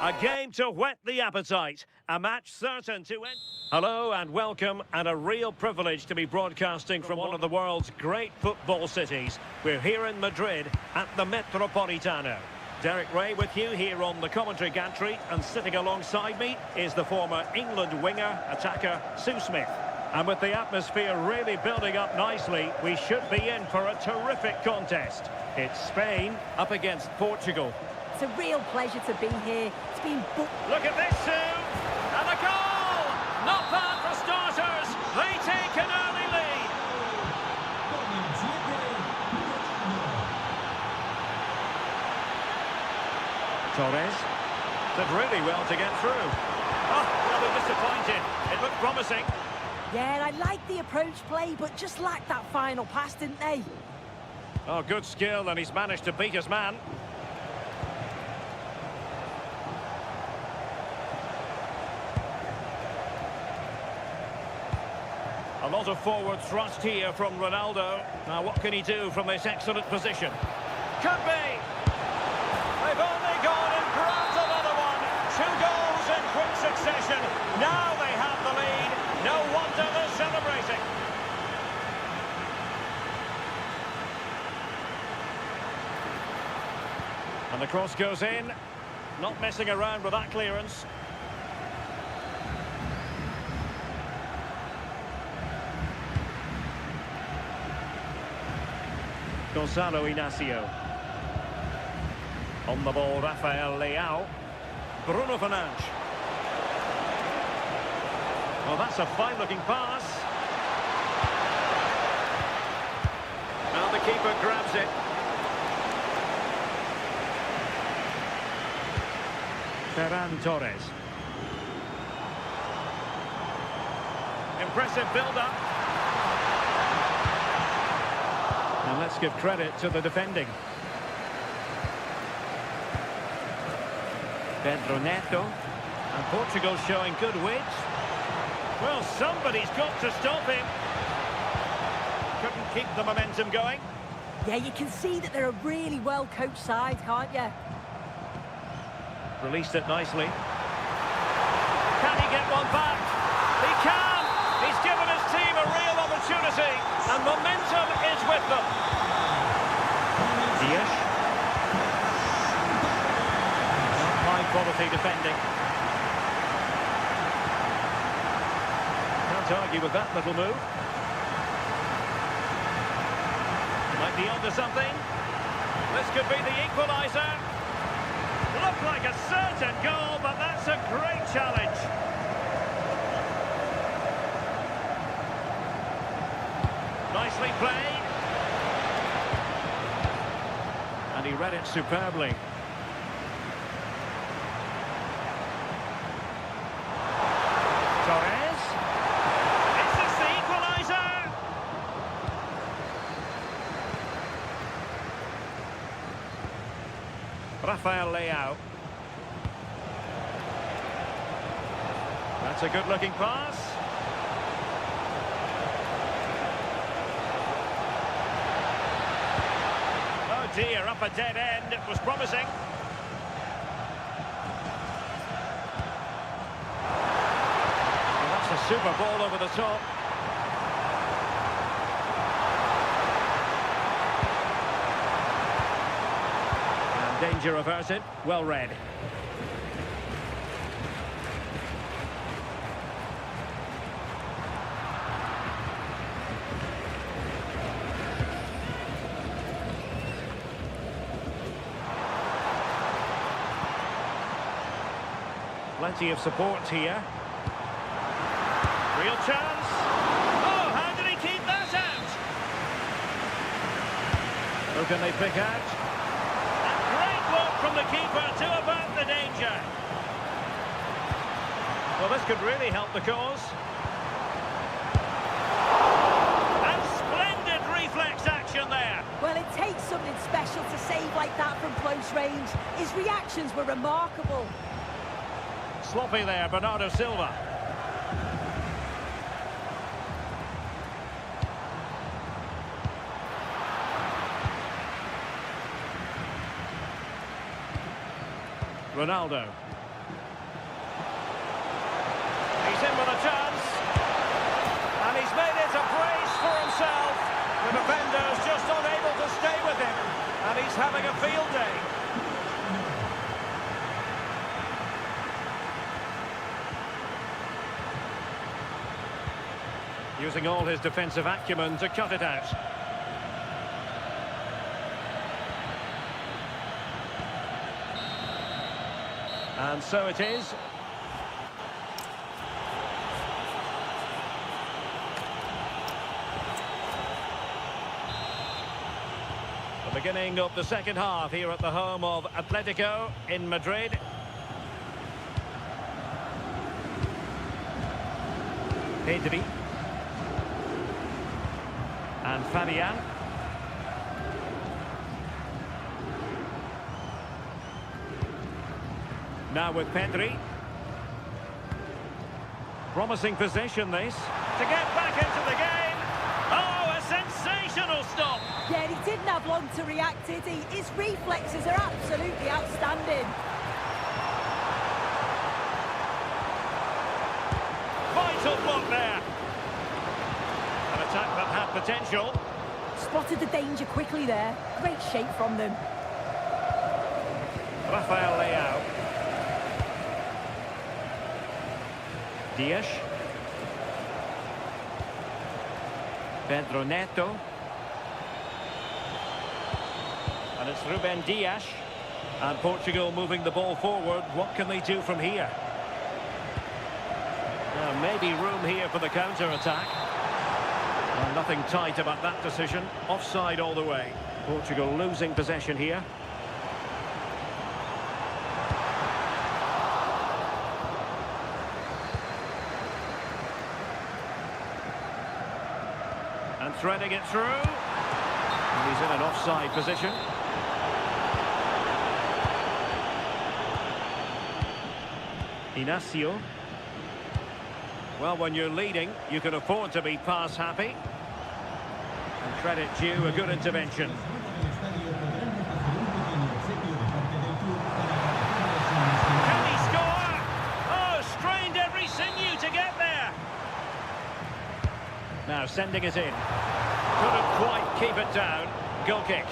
A game to whet the appetite. A match certain to end. Hello and welcome, and a real privilege to be broadcasting from one of the world's great football cities. We're here in Madrid at the Metropolitano. Derek Ray with you here on the commentary gantry, and sitting alongside me is the former England winger, attacker, Sue Smith. And with the atmosphere really building up nicely, we should be in for a terrific contest. It's Spain up against Portugal. It's a real pleasure to be here. It's been booked. Look at this, Sue! And a goal! Not bad for starters. They take an early lead. Torres did really well to get through. Oh, rather disappointed. It looked promising. Yeah, I like the approach play, but just lacked that final pass, didn't they? Oh, good skill, and he's managed to beat his man. A lot of forward thrust here from Ronaldo. Now, what can he do from this excellent position? Could be! They've only gone and grabbed another one. 2 goals in quick succession. Now they have the lead. No wonder they're celebrating. And the cross goes in. Not messing around with that clearance. Gonzalo Inacio. On the ball, Rafael Leao. Bruno Fernandes. Well, that's a fine-looking pass. Now the keeper grabs it. Ferran Torres. Impressive build-up. And let's give credit to the defending. Pedro Neto. And Portugal showing good wit. Well, somebody's got to stop him. Couldn't keep the momentum going. Yeah, you can see that they're a really well-coached side, can't you? Released it nicely. Can he get one back? He can! He's given his team a real opportunity, and momentum is with them. Dias. High-quality defending. Can't argue with that little move. Might be onto something. This could be the equaliser. Looked like a certain goal, but that's a great challenge. Nicely played. And he read it superbly. Torres. Is this the equaliser? Rafael Leao. That's a good-looking pass. Oh dear, up a dead end. It was promising. Well, that's a super ball over the top. And danger averted. Well read. Plenty of support here. Real chance. Oh, how did he keep that out? Who can they pick out? A great look from the keeper to avert the danger. Well, this could really help the cause. And splendid reflex action there. Well, it takes something special to save like that from close range. His reactions were remarkable. Sloppy there, Bernardo Silva. Ronaldo. himself. The defender's just unable to stay with him. And he's having a field day. Using all his defensive acumen to cut it out. And so it is. The beginning of the second half here at the home of Atletico in Madrid. Pedri. And Fabian. Now with Pedri. Promising possession this. To get back into the game. Oh, a sensational stop. Yeah, he didn't have long to react, did he? His reflexes are absolutely outstanding. Vital block there. An attack that had potential. Spotted the danger quickly there. Great shape from them. Rafael Leao. Dias. Pedro Neto. And it's Ruben Dias. And Portugal moving the ball forward. What can they do from here? Now, maybe room here for the counter-attack. Well, nothing tight about that decision. Offside all the way. Portugal losing possession here. And threading it through. And he's in an offside position. Inacio. Well, when you're leading, you can afford to be pass happy. And credit due, a good intervention. Can he score? Oh, strained every sinew to get there. Now sending it in. Couldn't quite keep it down. Goal kick.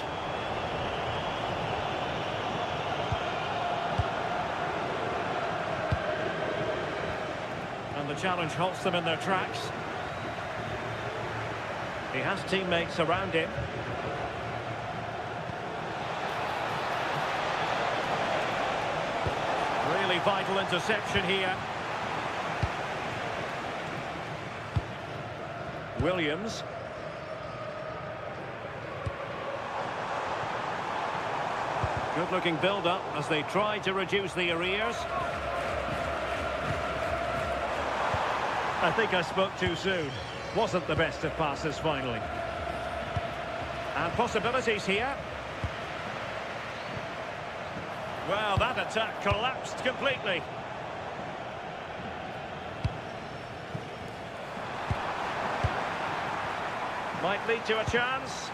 And the challenge halts them in their tracks. He has teammates around him. Really vital interception here. Williams. Good-looking build-up as they try to reduce the arrears. I think I spoke too soon. Wasn't the best of passes finally. And possibilities here. Well, that attack collapsed completely. Might lead to a chance.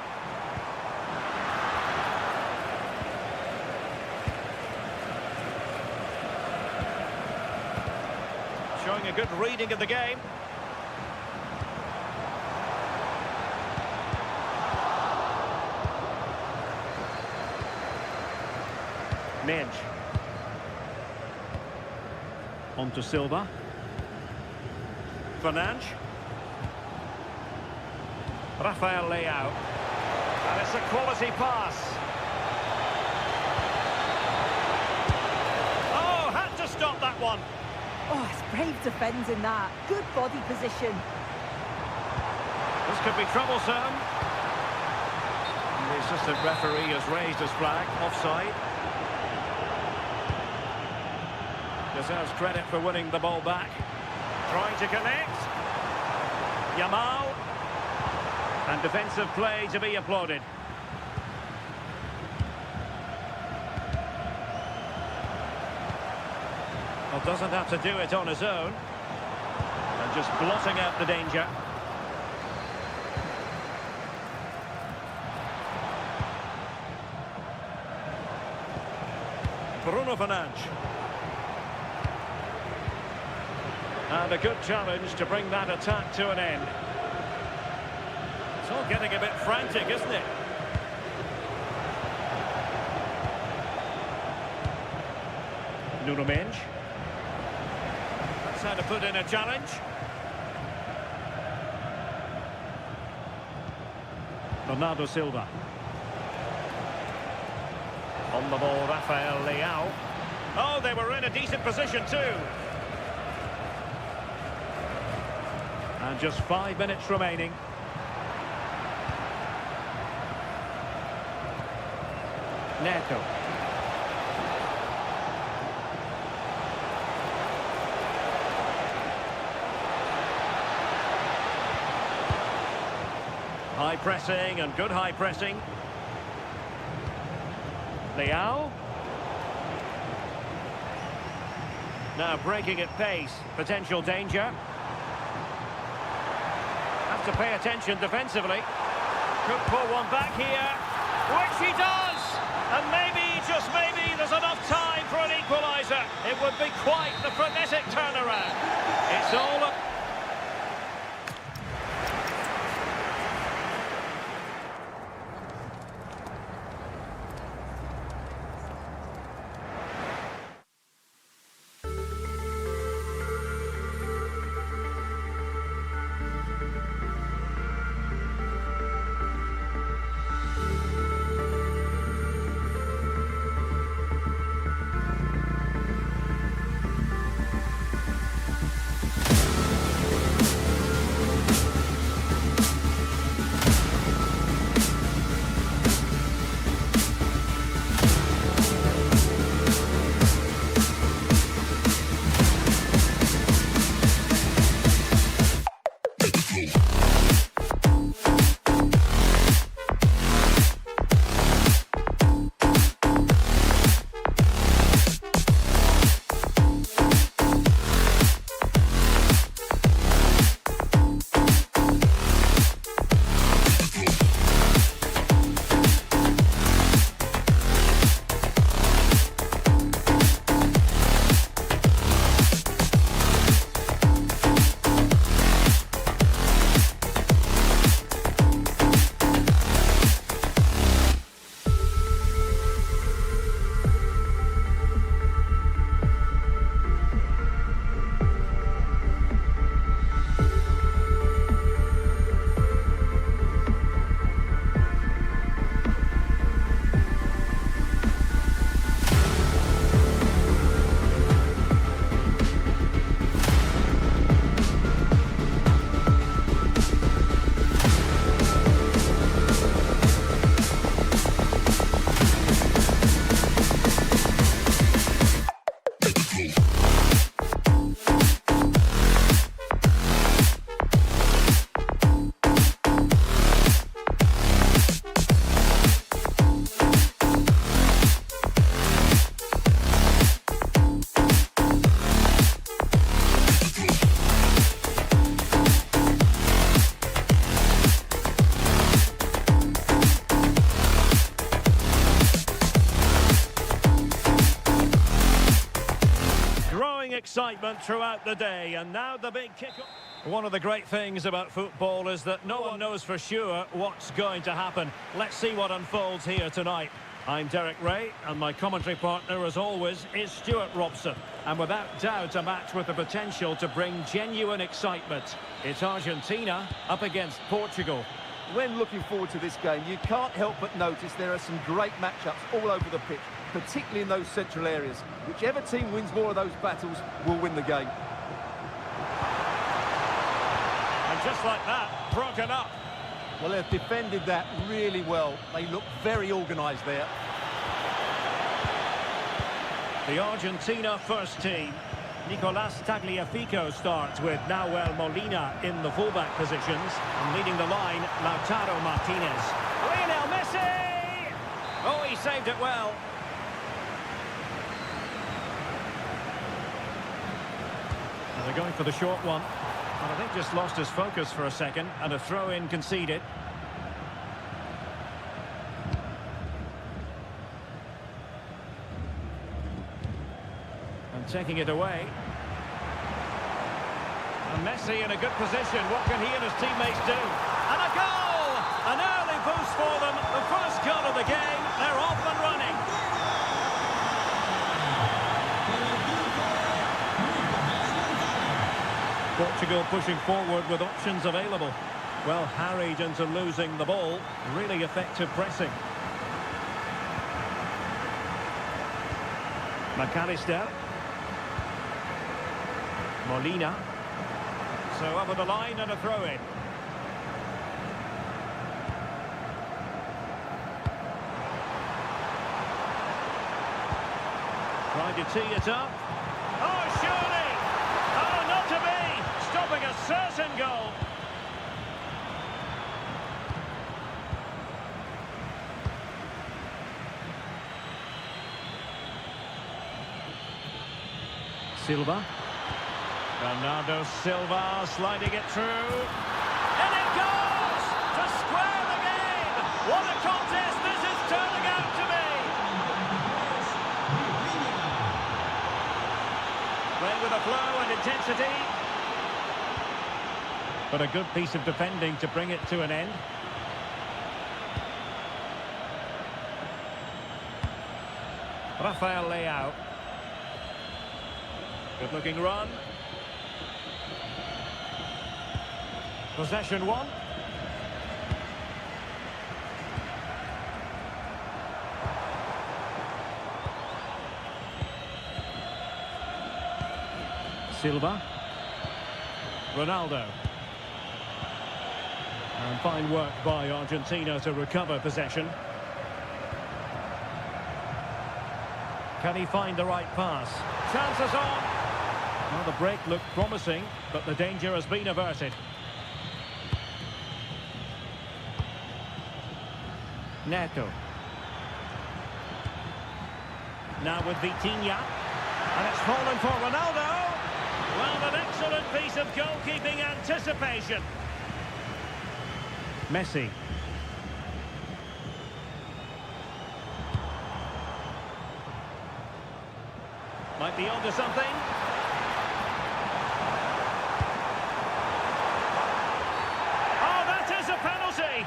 Showing a good reading of the game. Minge. On to Silva. Fernandes. Rafael Leao. And it's a quality pass. Oh, had to stop that one. Oh, it's brave defending that. Good body position. This could be troublesome. And the assistant referee has raised his flag. Offside. Deserves credit for winning the ball back. Trying to connect. Yamal. And defensive play to be applauded. Well, doesn't have to do it on his own. And just blotting out the danger. Bruno Fernandes. And a good challenge to bring that attack to an end. It's all getting a bit frantic, isn't it? Nuno Mendes. That's how to put in a challenge. Bernardo Silva. On the ball, Rafael Leao. Oh, they were in a decent position too. And just 5 minutes remaining. Neto. High pressing and good high pressing. Leao. Now breaking at pace. Potential danger. Have to pay attention defensively. Could pull one back here. Which he does! And maybe, just maybe, there's enough time for an equaliser. It would be quite the frenetic turnaround. It's all... Excitement throughout the day, and now the big kick-off. One of the great things about football is that no one knows for sure what's going to happen. Let's see what unfolds here tonight. I'm Derek Ray, and my commentary partner, as always, is Stuart Robson. And without doubt, a match with the potential to bring genuine excitement. It's Argentina up against Portugal. When looking forward to this game, you can't help but notice there are some great matchups all over the pitch, particularly in those central areas. Whichever team wins more of those battles will win the game. And just like that, broken up. Well, they've defended that really well. They look very organised there. The Argentina first team. Nicolas Tagliafico starts with Nahuel Molina in the fullback positions. And leading the line, Lautaro Martinez. Lionel Messi! Oh, he saved it well. And they're going for the short one. And I think just lost his focus for a second, and a throw-in conceded. And taking it away. And Messi in a good position. What can he and his teammates do? And a goal! An early boost for them. The first goal of the game. They're off and running. Portugal pushing forward with options available. Well, harried into losing the ball. Really effective pressing. McAllister. Molina. So over the line and a throw-in. Trying to tee it up. Oh, surely! Oh, not to be! Stopping a certain goal. Silva. Bernardo Silva sliding it through. And it goes! To square the game! What a contest this is turning out to be! Playing with a flow and intensity. But a good piece of defending to bring it to an end. Rafael Leao. Good looking run. Possession one. Silva. Ronaldo. And fine work by Argentina to recover possession. Can he find the right pass? Chances on. Well, the break looked promising, but the danger has been averted. Neto. Now with Vitinha. And it's fallen for Ronaldo. Well, an excellent piece of goalkeeping anticipation. Messi. Might be onto something. Oh, that is a penalty.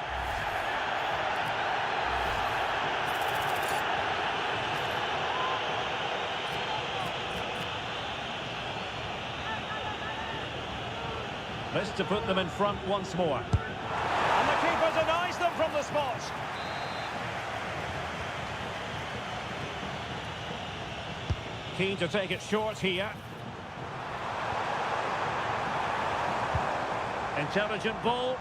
This to put them in front once more. And the keeper denies them from the spot. Keen to take it short here. Intelligent ball.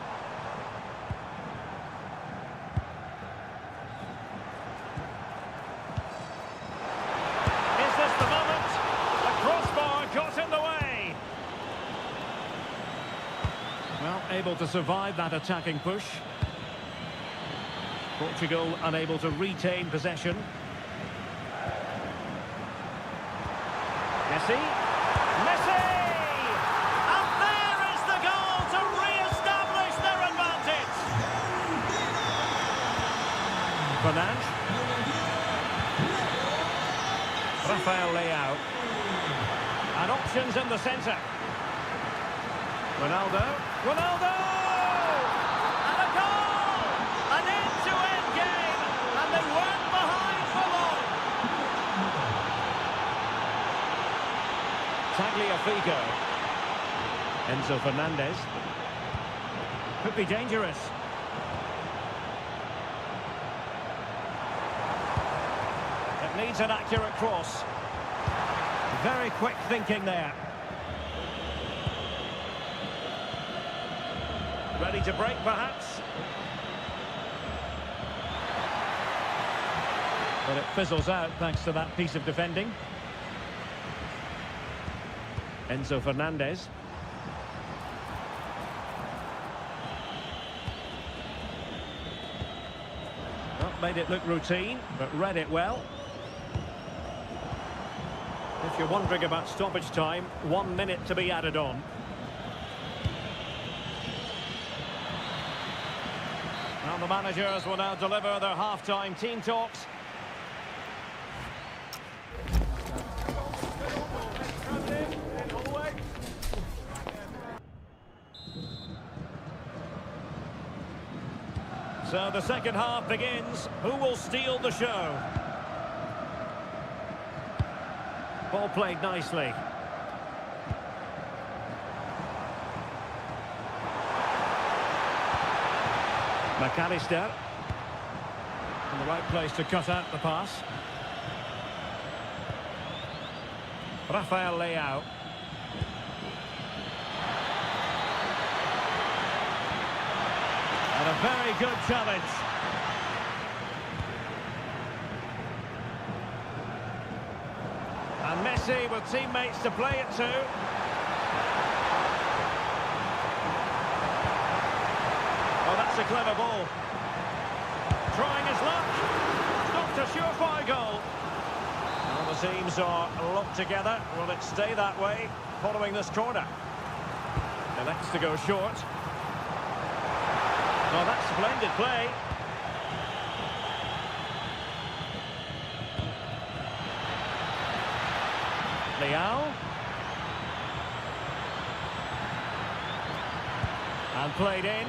Is this the moment? The crossbar got in the way. Well, able to survive that attacking push. Portugal unable to retain possession. Messi. Messi! And there is the goal to re-establish their advantage. Fernandes. Rafael Leao. And options in the centre. Ronaldo. Ronaldo! And a goal! An end-to-end game. And they weren't behind for long. Tagliafico. Enzo Fernandez. Could be dangerous. It needs an accurate cross. Very quick thinking there. Ready to break, perhaps. But it fizzles out thanks to that piece of defending. Enzo Fernandez. Well, made it look routine, but read it well. If you're wondering about stoppage time, 1 minute to be added on. Now the managers will now deliver their half-time team talks. So the second half begins. Who will steal the show? Ball played nicely. McAllister. In the right place to cut out the pass. Rafael Leao. And a very good challenge. And Messi with teammates to play it to. Oh, that's a clever ball. Trying his luck. Stopped a surefire goal. Well, the teams are locked together. Will it stay that way following this corner? Elects to go short. Oh, that's splendid play. Leao. And played in.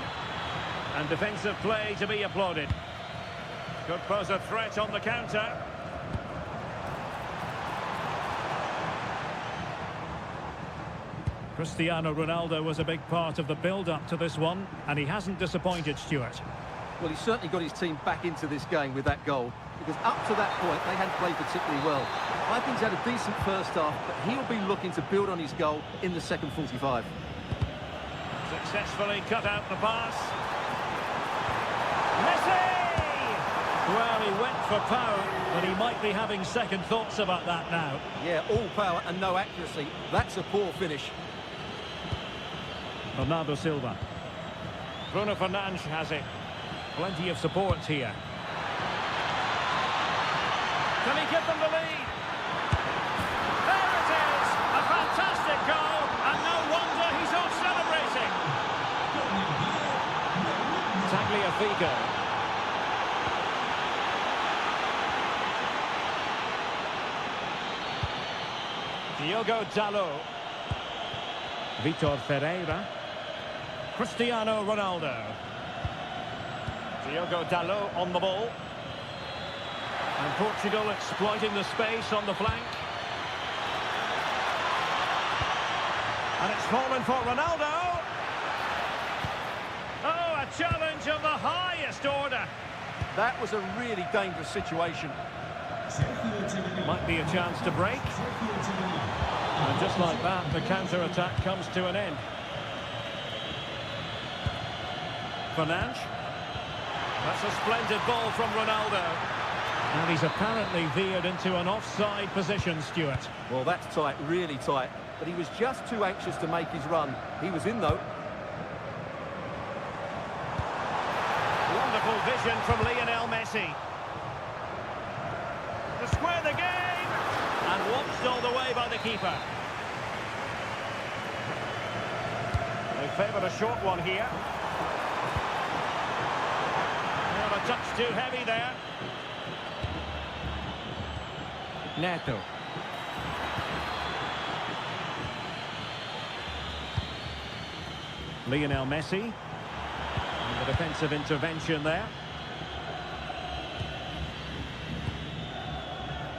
And defensive play to be applauded. Could pose a threat on the counter. Cristiano Ronaldo was a big part of the build-up to this one, and he hasn't disappointed, Stuart. Well, he's certainly got his team back into this game with that goal, because up to that point, they hadn't played particularly well. I think he's had a decent first half, but he'll be looking to build on his goal in the second 45. Successfully cut out the pass. Messi! Well, he went for power, but he might be having second thoughts about that now. Yeah, all power and no accuracy. That's a poor finish. Bernardo Silva. Bruno Fernandes has it. Plenty of support here. Can he give them the lead? There it is! A fantastic goal, and no wonder he's off celebrating. Tagliafico. Diogo Dalot. Vitor Ferreira. Cristiano Ronaldo. Diogo Dalot on the ball. And Portugal exploiting the space on the flank. And it's fallen for Ronaldo. Oh, a challenge of the highest order. That was a really dangerous situation. Might be a chance to break. And just like that, the counter-attack comes to an end. Fernandes. That's a splendid ball from Ronaldo. And he's apparently veered into an offside position, Stuart. Well, that's tight, really tight. But he was just too anxious to make his run. He was in, though. Wonderful vision from Lionel Messi. To square the game. And watched all the way by the keeper. They favoured a short one here. Well, a touch too heavy there. Neto. Lionel Messi. And the defensive intervention there.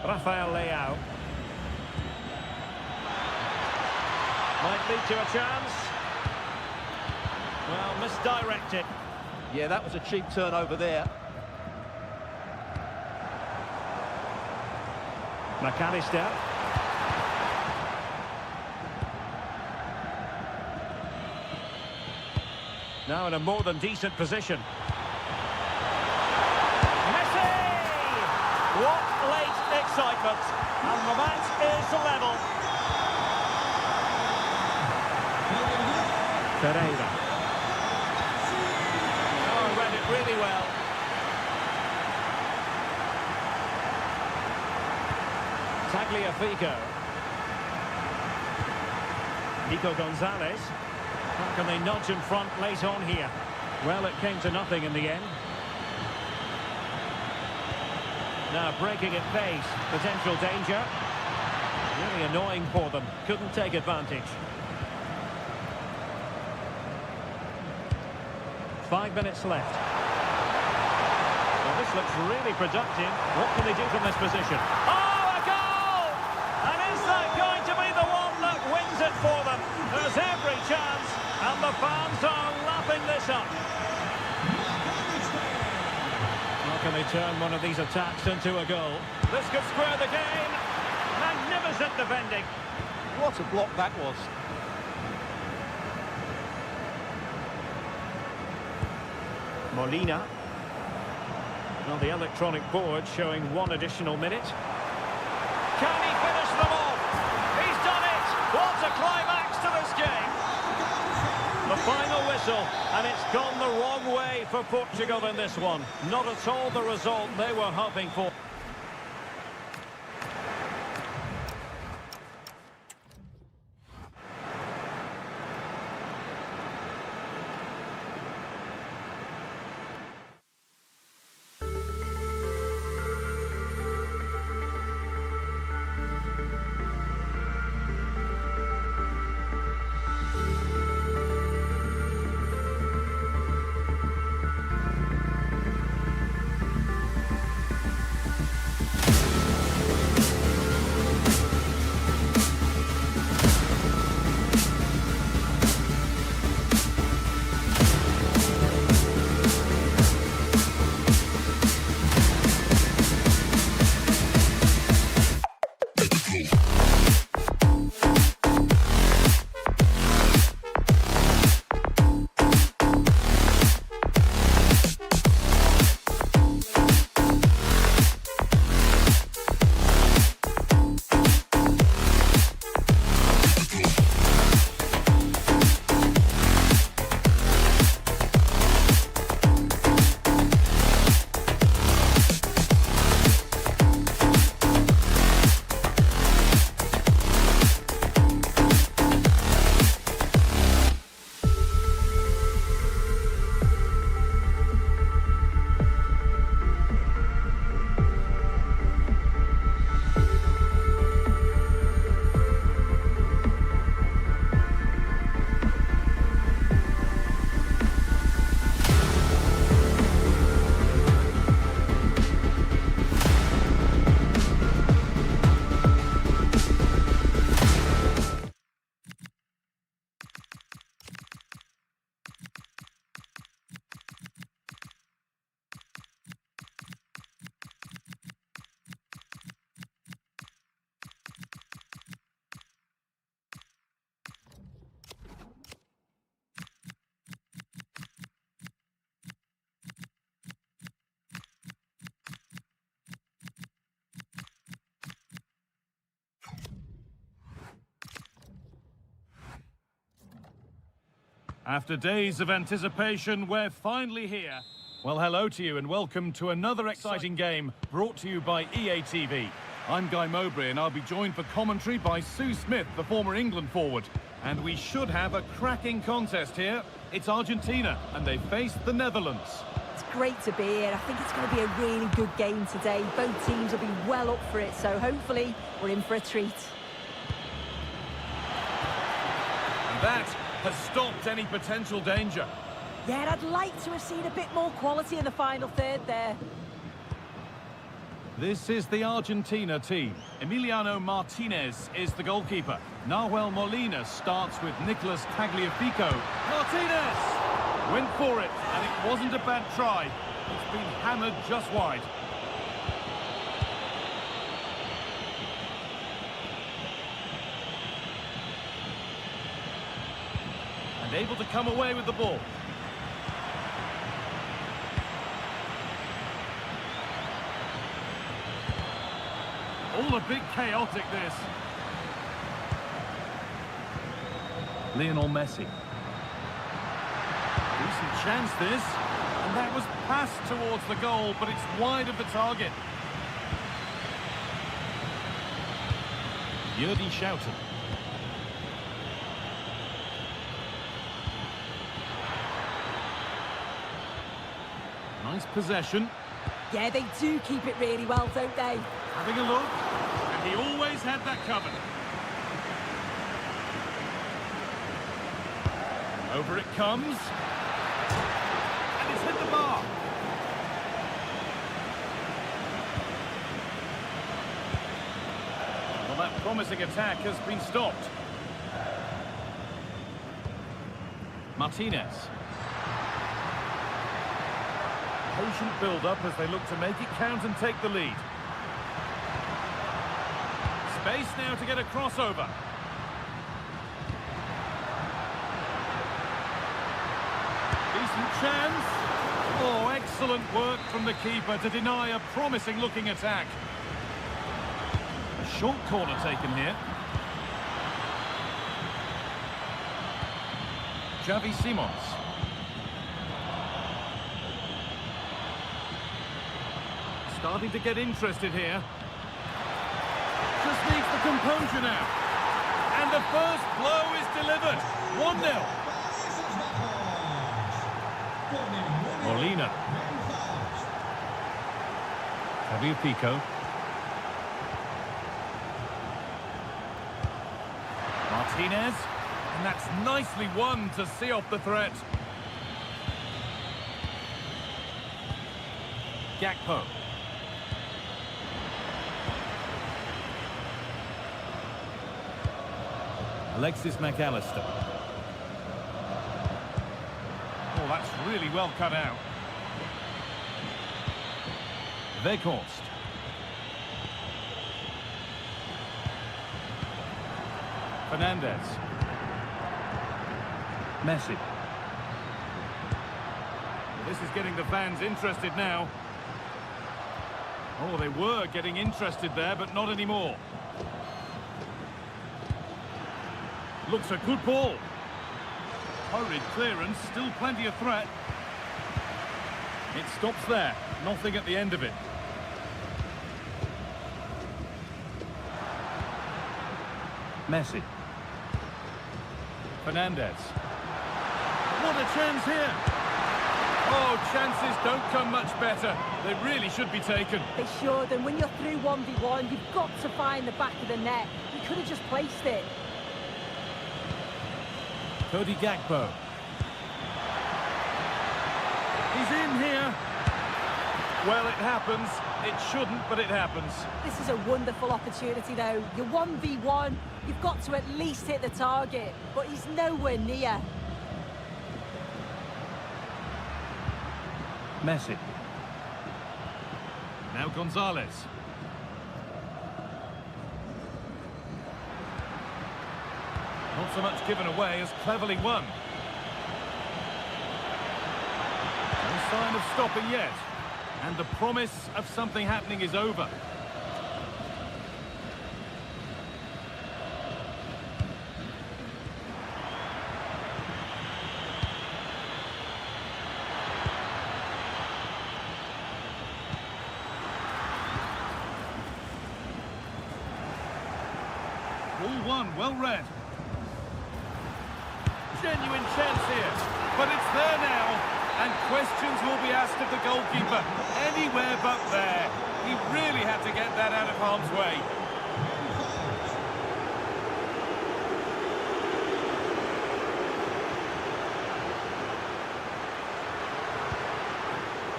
Rafael Leao. Might lead to a chance. Well, misdirected. Yeah, that was a cheap turnover there. McAllister. Now in a more than decent position. Messi! What late excitement. And the match is level. Ferreira. Oh, read it really well. Tagliafico. Nico Gonzalez. How can they nudge in front late on here? Well, it came to nothing in the end. Now breaking at pace. Potential danger. Really annoying for them. Couldn't take advantage. 5 minutes left. looks really productive. What can they do from this position? Oh, a goal! And is that going to be the one that wins it for them? There's every chance, and the fans are lapping this up. How can they turn one of these attacks into a goal? This could square the game. Magnificent defending. What a block that was. Molina. Well, the electronic board showing one additional minute. Can he finish them off? He's done it! What a climax to this game! The final whistle, and it's gone the wrong way for Portugal in this one. Not at all the result they were hoping for. After days of anticipation, we're finally here. Well, hello to you and welcome to another exciting game brought to you by EA TV. I'm Guy Mowbray and I'll be joined for commentary by Sue Smith, the former England forward. And we should have a cracking contest here. It's Argentina and they face the Netherlands. It's great to be here. I think it's going to be a really good game today. Both teams will be well up for it, so hopefully we're in for a treat. And that has stopped any potential danger. Yeah, I'd like to have seen a bit more quality in the final third there. This is the Argentina team. Emiliano Martinez is the goalkeeper. Nahuel Molina starts with Nicolas Tagliafico. Martinez went for it, and it wasn't a bad try. It's been hammered just wide. And able to come away with the ball. All a bit chaotic, this. Lionel Messi. Decent chance, this. And that was passed towards the goal, but it's wide of the target. Yoru shouting. Nice possession. Yeah, they do keep it really well, don't they? Having a look, and he always had that covered. Over it comes. And it's hit the bar. Well, that promising attack has been stopped. Martinez. Patient build-up as they look to make it count and take the lead. Space now to get a crossover. Decent chance. Oh, excellent work from the keeper to deny a promising-looking attack. A short corner taken here. Xavi Simons. Starting to get interested here. Just needs the composure now. And the first blow is delivered. 1-0. Molina. Javier Pico. Martinez. And that's nicely won to see off the threat. Gakpo. Alexis McAllister. Oh, that's really well cut out. Weghorst. Fernandez. Messi. Well, this is getting the fans interested now. Oh, they were getting interested there, but not anymore. Looks a good ball. Hurried clearance, still plenty of threat. It stops there, nothing at the end of it. Messi. Fernandez. What a chance here. Oh, chances don't come much better. They really should be taken. They should, and when you're through 1v1, you've got to find the back of the net. You could have just placed it. Cody Gakpo. He's in here. Well, it happens. It shouldn't, but it happens. This is a wonderful opportunity, though. You're 1v1. You've got to at least hit the target, but he's nowhere near. Messi. Now Gonzalez. Not so much given away as cleverly won. No sign of stopping yet. And the promise of something happening is over. Ball one, well read. Genuine chance here, but it's there now, and questions will be asked of the goalkeeper. Anywhere but there. He really had to get that out of harm's way.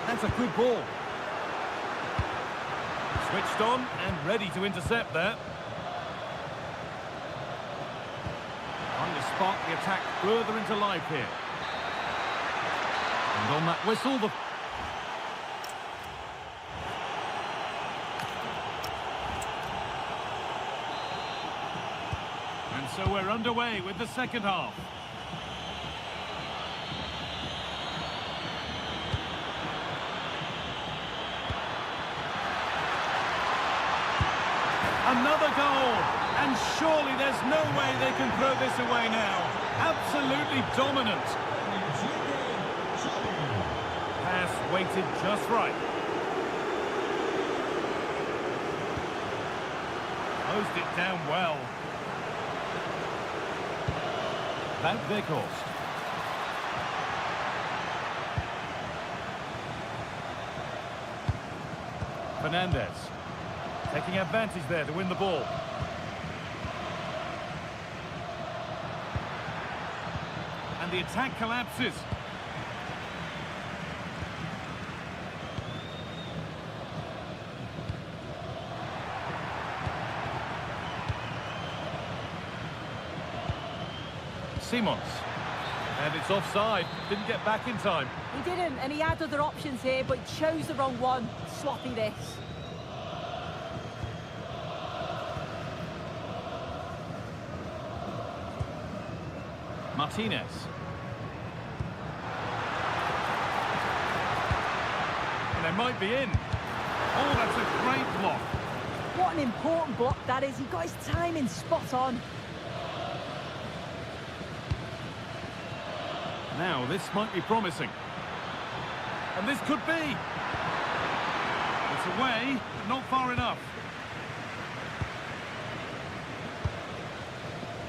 That's a good ball. Switched on and ready to intercept there. Trying to spark the attack further into life here. And on that whistle, the... And so we're underway with the second half. Another goal, and surely there's no way they can throw this away now. Absolutely dominant. Pass weighted just right. Closed it down well. Van Weghorst. Fernandez. Taking advantage there to win the ball. And the attack collapses. Simons. And it's offside. Didn't get back in time. He didn't, and he had other options here, but he chose the wrong one. Sloppy this. Martinez. And they might be in. Oh, that's a great block. What an important block that is. He got his timing spot on. Now, this might be promising. And this could be. It's away, but not far enough.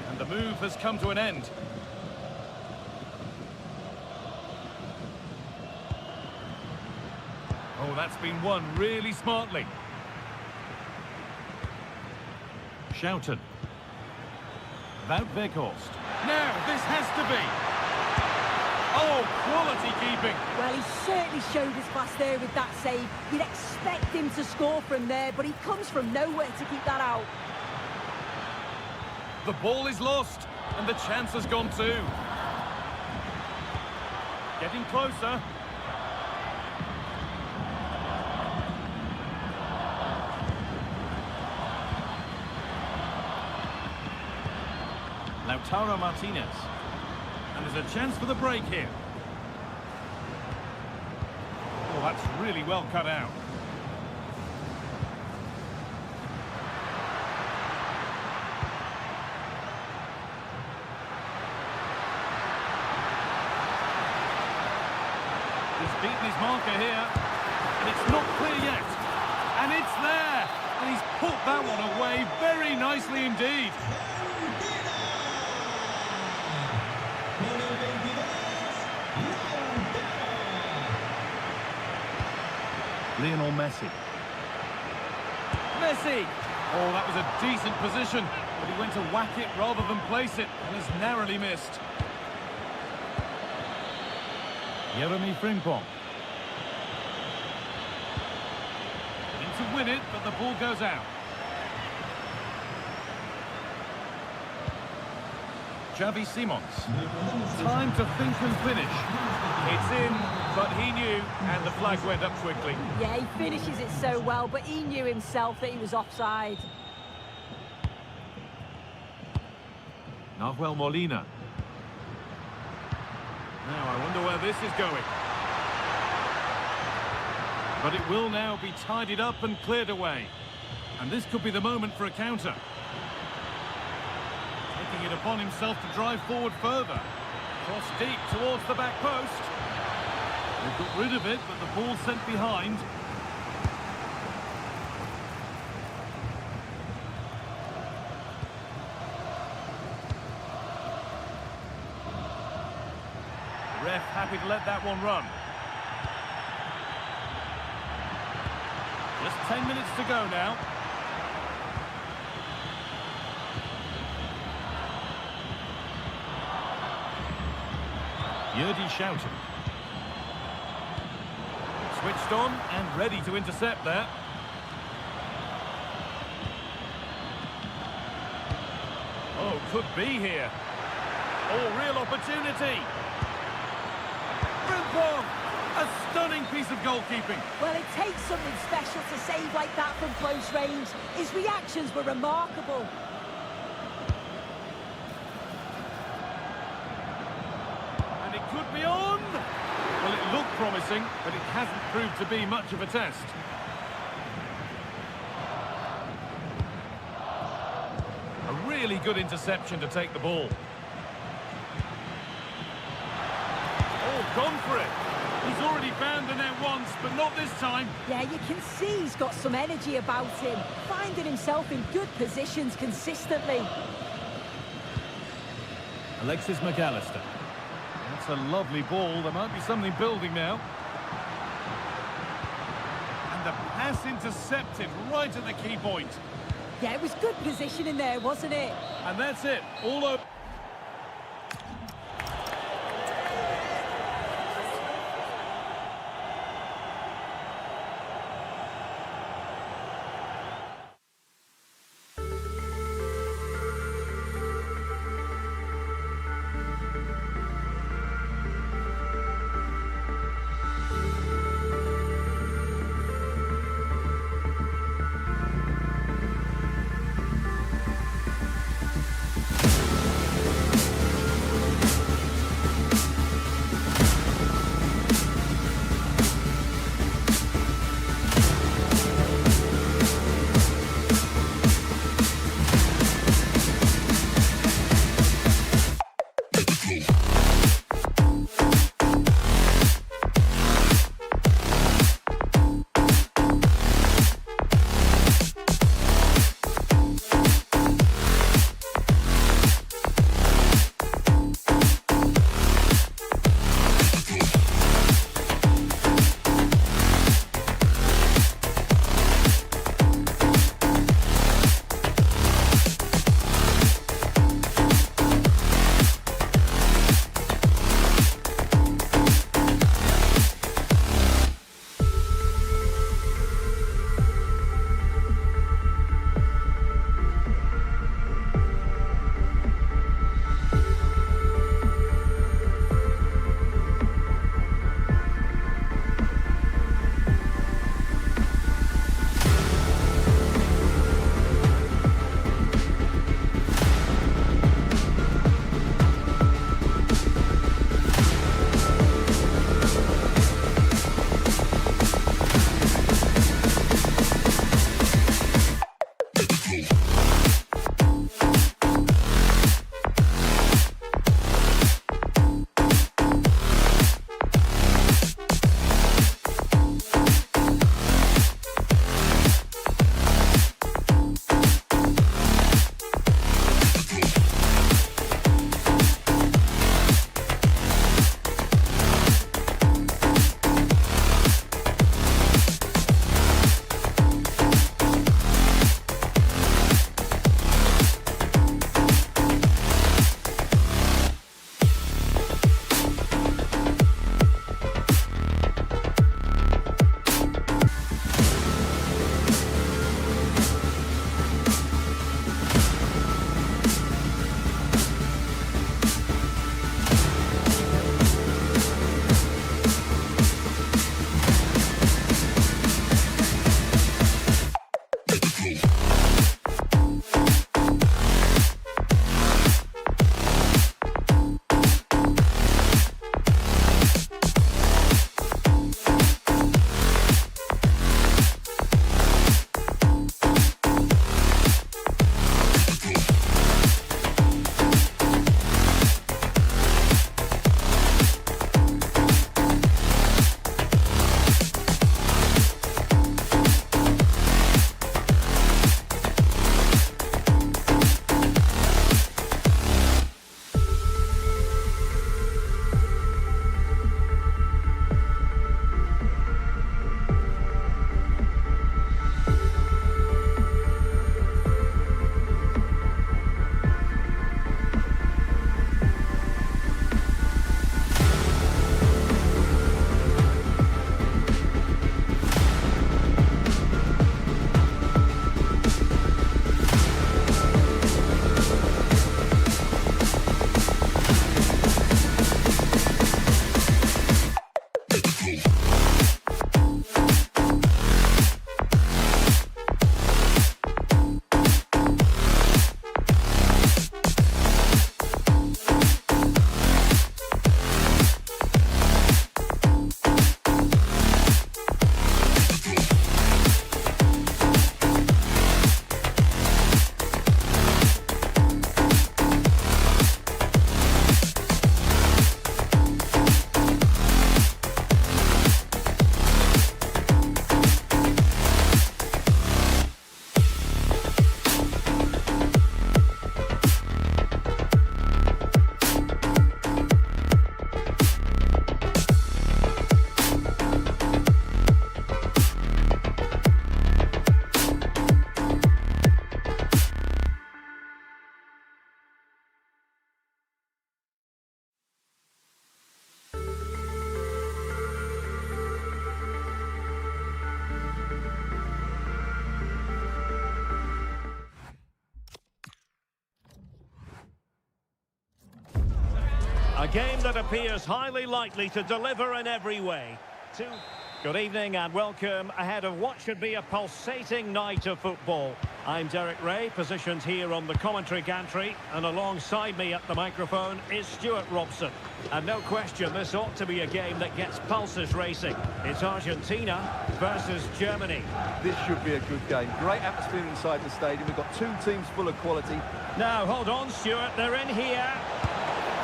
And the move has come to an end. Oh, that's been won really smartly. Schouten. Without Weghorst. Now, this has to be. Oh, quality keeping. Well, he certainly showed his class there with that save. You'd expect him to score from there, but he comes from nowhere to keep that out. The ball is lost, and the chance has gone too. Getting closer. Lautaro Martinez. And there's a chance for the break here. Oh, that's really well cut out. He's beaten his marker here. And it's not clear yet. And it's there. And he's put that one away very nicely indeed. Lionel Messi. Messi! Oh, that was a decent position, but he went to whack it rather than place it, and has narrowly missed. Jeremy Frimpong. In to win it, but the ball goes out. Xavi Simons. Time to think and finish. It's in, but he knew, and the flag went up quickly. Yeah, he finishes it so well, but he knew himself that he was offside. Nahuel Molina. Now, I wonder where this is going. But it will now be tidied up and cleared away. And this could be the moment for a counter. Taking it upon himself to drive forward further. Cross deep towards the back post. They've got rid of it, but the ball's sent behind. The ref happy to let that one run. Just 10 minutes to go now. Yoru Schouten. Switched on and ready to intercept there. Oh, could be here. Oh, real opportunity. Frimpong! A stunning piece of goalkeeping. Well, it takes something special to save like that from close range. His reactions were remarkable. And it could be on. Well, it looked promising, but it hasn't proved to be much of a test. A really good interception to take the ball. Oh, gone for it. He's already found the net once, but not this time. Yeah, you can see he's got some energy about him, finding himself in good positions consistently. Alexis McAllister. That's a lovely ball. There might be something building now. And the pass intercepted right at the key point. Yeah, it was good positioning there, wasn't it? And that's it. All over. A game that appears highly likely to deliver in every way. Good evening and welcome ahead of what should be a pulsating night of football. I'm Derek Ray, positioned here on the commentary gantry, and alongside me at the microphone is Stuart Robson. And no question, this ought to be a game that gets pulses racing. It's Argentina versus Germany. This should be a good game. Great atmosphere inside the stadium. We've got two teams full of quality. Now, hold on, Stuart, they're in here.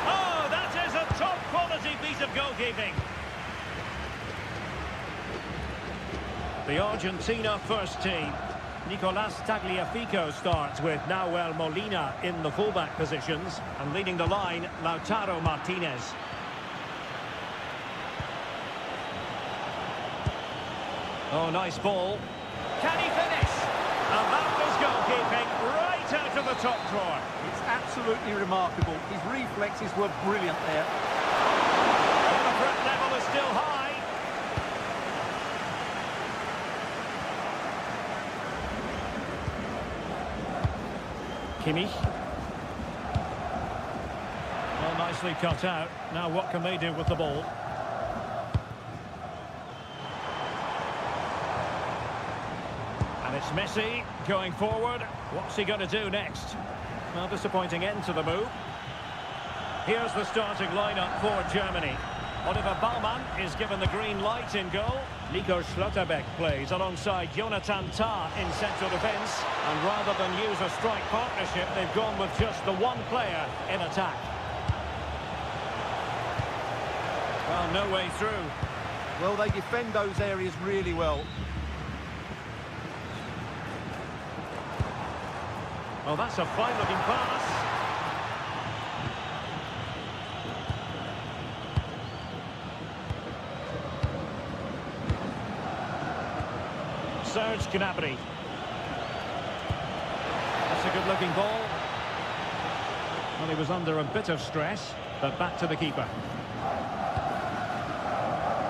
Oh, that is a top-quality piece of goalkeeping. The Argentina first team. Nicolas Tagliafico starts with Nahuel Molina in the fullback positions, and leading the line, Lautaro Martinez. Oh, nice ball. Can he finish? And that was goalkeeping right out of the top drawer. It's absolutely remarkable. His reflexes were brilliant there. And the threat level is still high. Kimmich. Well, nicely cut out. Now what can they do with the ball? And it's Messi going forward. What's he going to do next? Well, disappointing end to the move. Here's the starting lineup for Germany. Oliver Baumann is given the green light in goal. Nico Schlotterbeck plays alongside Jonathan Tah in central defence. And rather than use a strike partnership, they've gone with just the one player in attack. Well, no way through. Well, they defend those areas really well. Oh, that's a fine-looking pass. Serge Gnabry. That's a good-looking ball. Well, he was under a bit of stress, but back to the keeper.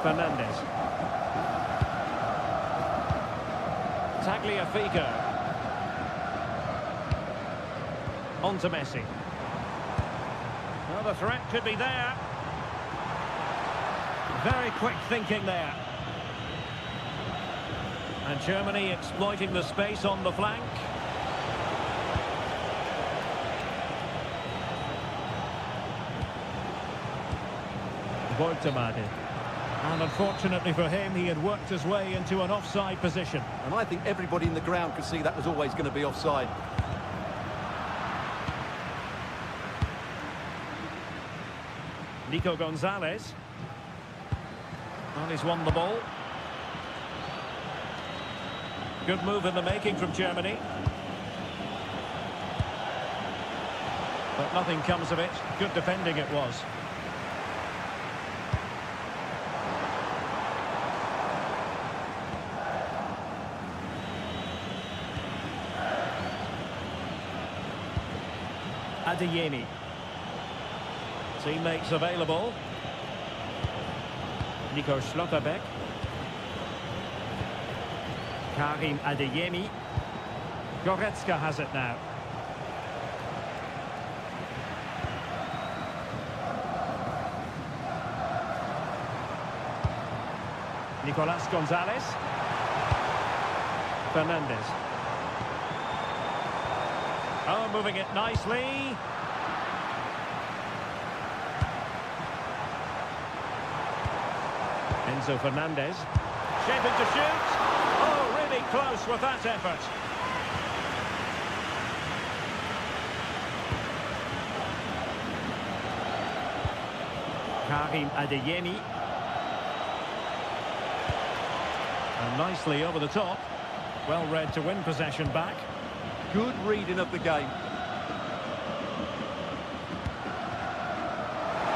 Fernandes. Tagliafico. On to Messi. Well, the threat could be there. Very quick thinking there. And Germany exploiting the space on the flank. Woltemade. And unfortunately for him, he had worked his way into an offside position. And I think everybody in the ground could see that was always going to be offside. Nico Gonzalez. Well, he's won the ball. Good move in the making from Germany. But nothing comes of it. Good defending it was. Adeyemi. Teammates available. Nico Schlotterbeck. Karim Adeyemi. Goretzka has it now. Nicolas Gonzalez. Fernandes. Oh, moving it nicely. Enzo Fernandez. Shaping to shoot. Oh, really close with that effort. Karim Adeyemi. And nicely over the top. Well read to win possession back. Good reading of the game.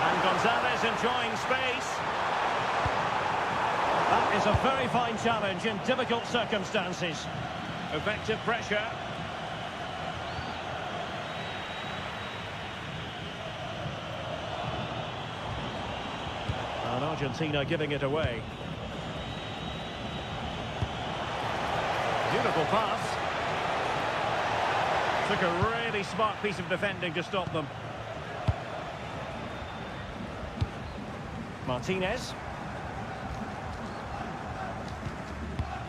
And Gonzalez enjoying space. That is a very fine challenge in difficult circumstances. Effective pressure. And Argentina giving it away. Beautiful pass. Took a really smart piece of defending to stop them. Martinez.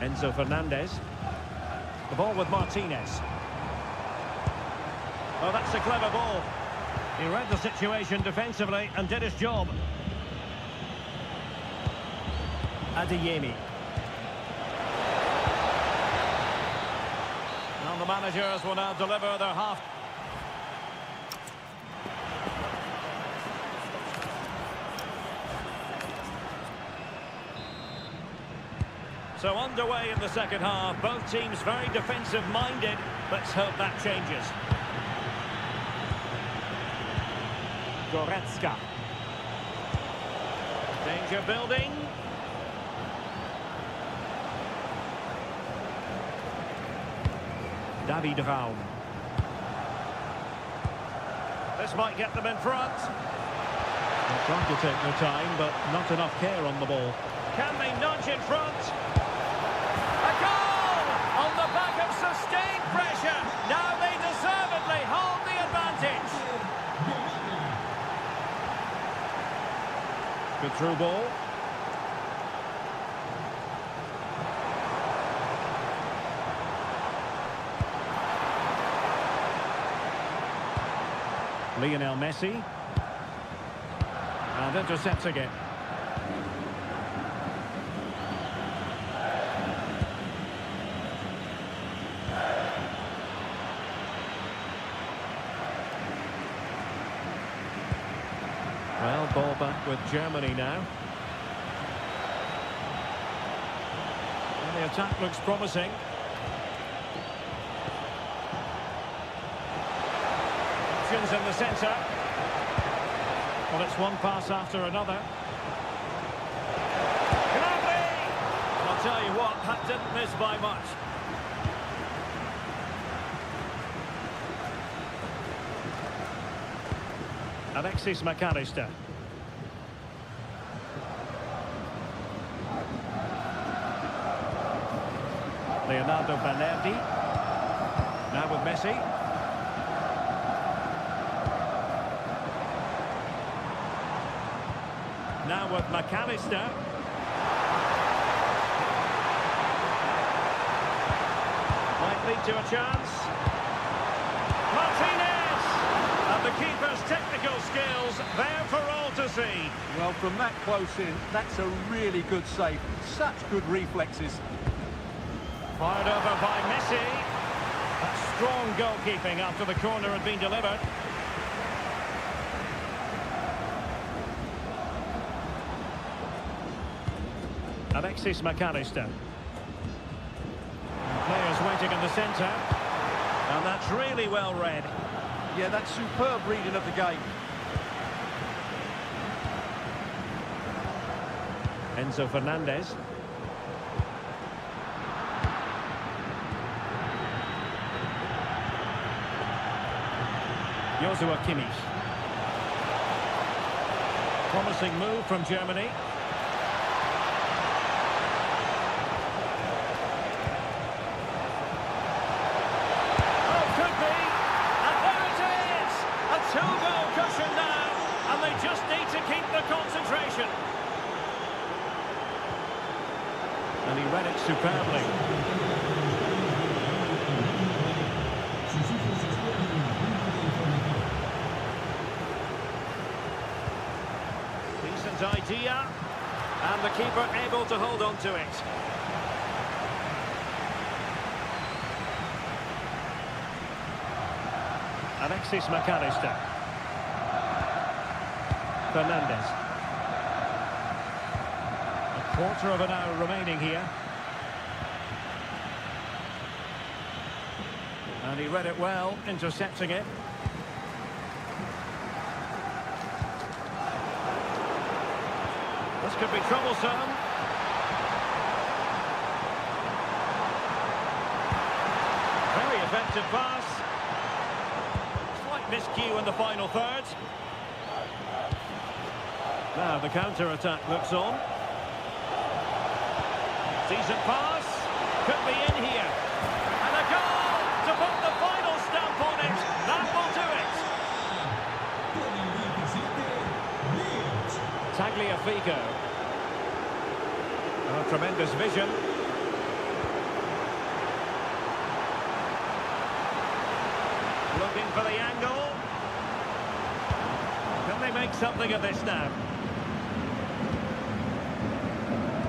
Enzo Fernandez. The ball with Martinez. Oh, that's a clever ball. He read the situation defensively and did his job. Adeyemi. And the managers will now deliver their half. So underway in the second half, both teams very defensive-minded. Let's hope that changes. Goretzka. Danger building. David Raum. This might get them in front. They're trying to take their time, but not enough care on the ball. Can they nudge in front? A goal! On the back of sustained pressure. Now they deservedly hold the advantage. Good through ball. Lionel Messi. And intercepts again. Well, ball back with Germany now. And the attack looks promising. Options in the centre. Well, it's one pass after another. Gnabry! I'll tell you what, that didn't miss by much. Alexis McAllister. Leonardo Balerdi. Now with Messi. Now with McAllister. Might lead to a chance. Martinez! And the keeper's technical skills there for all to see. Well, from that close in, that's a really good save. Such good reflexes. Fired over by Messi. That's strong goalkeeping after the corner had been delivered. Alexis McAllister. Players waiting in the centre. And that's really well read. Yeah, that's superb reading of the game. Enzo Fernandez. Joshua Kimmich. Promising move from Germany. Oh, could be. And there it is. A two-goal cushion now. And they just need to keep the concentration. And he read it superbly. Idea, and the keeper able to hold on to it. Alexis McAllister. Fernandez. A quarter of an hour remaining here. And he read it well, intercepting it. This could be troublesome. Very effective pass. Slight miscue in the final third. Now the counter-attack looks on. Decent pass. Could be in here. And a goal to put the final stamp on it. That will do it. Tagliafico. Oh, tremendous vision. Looking for the angle. Can they make something of this now?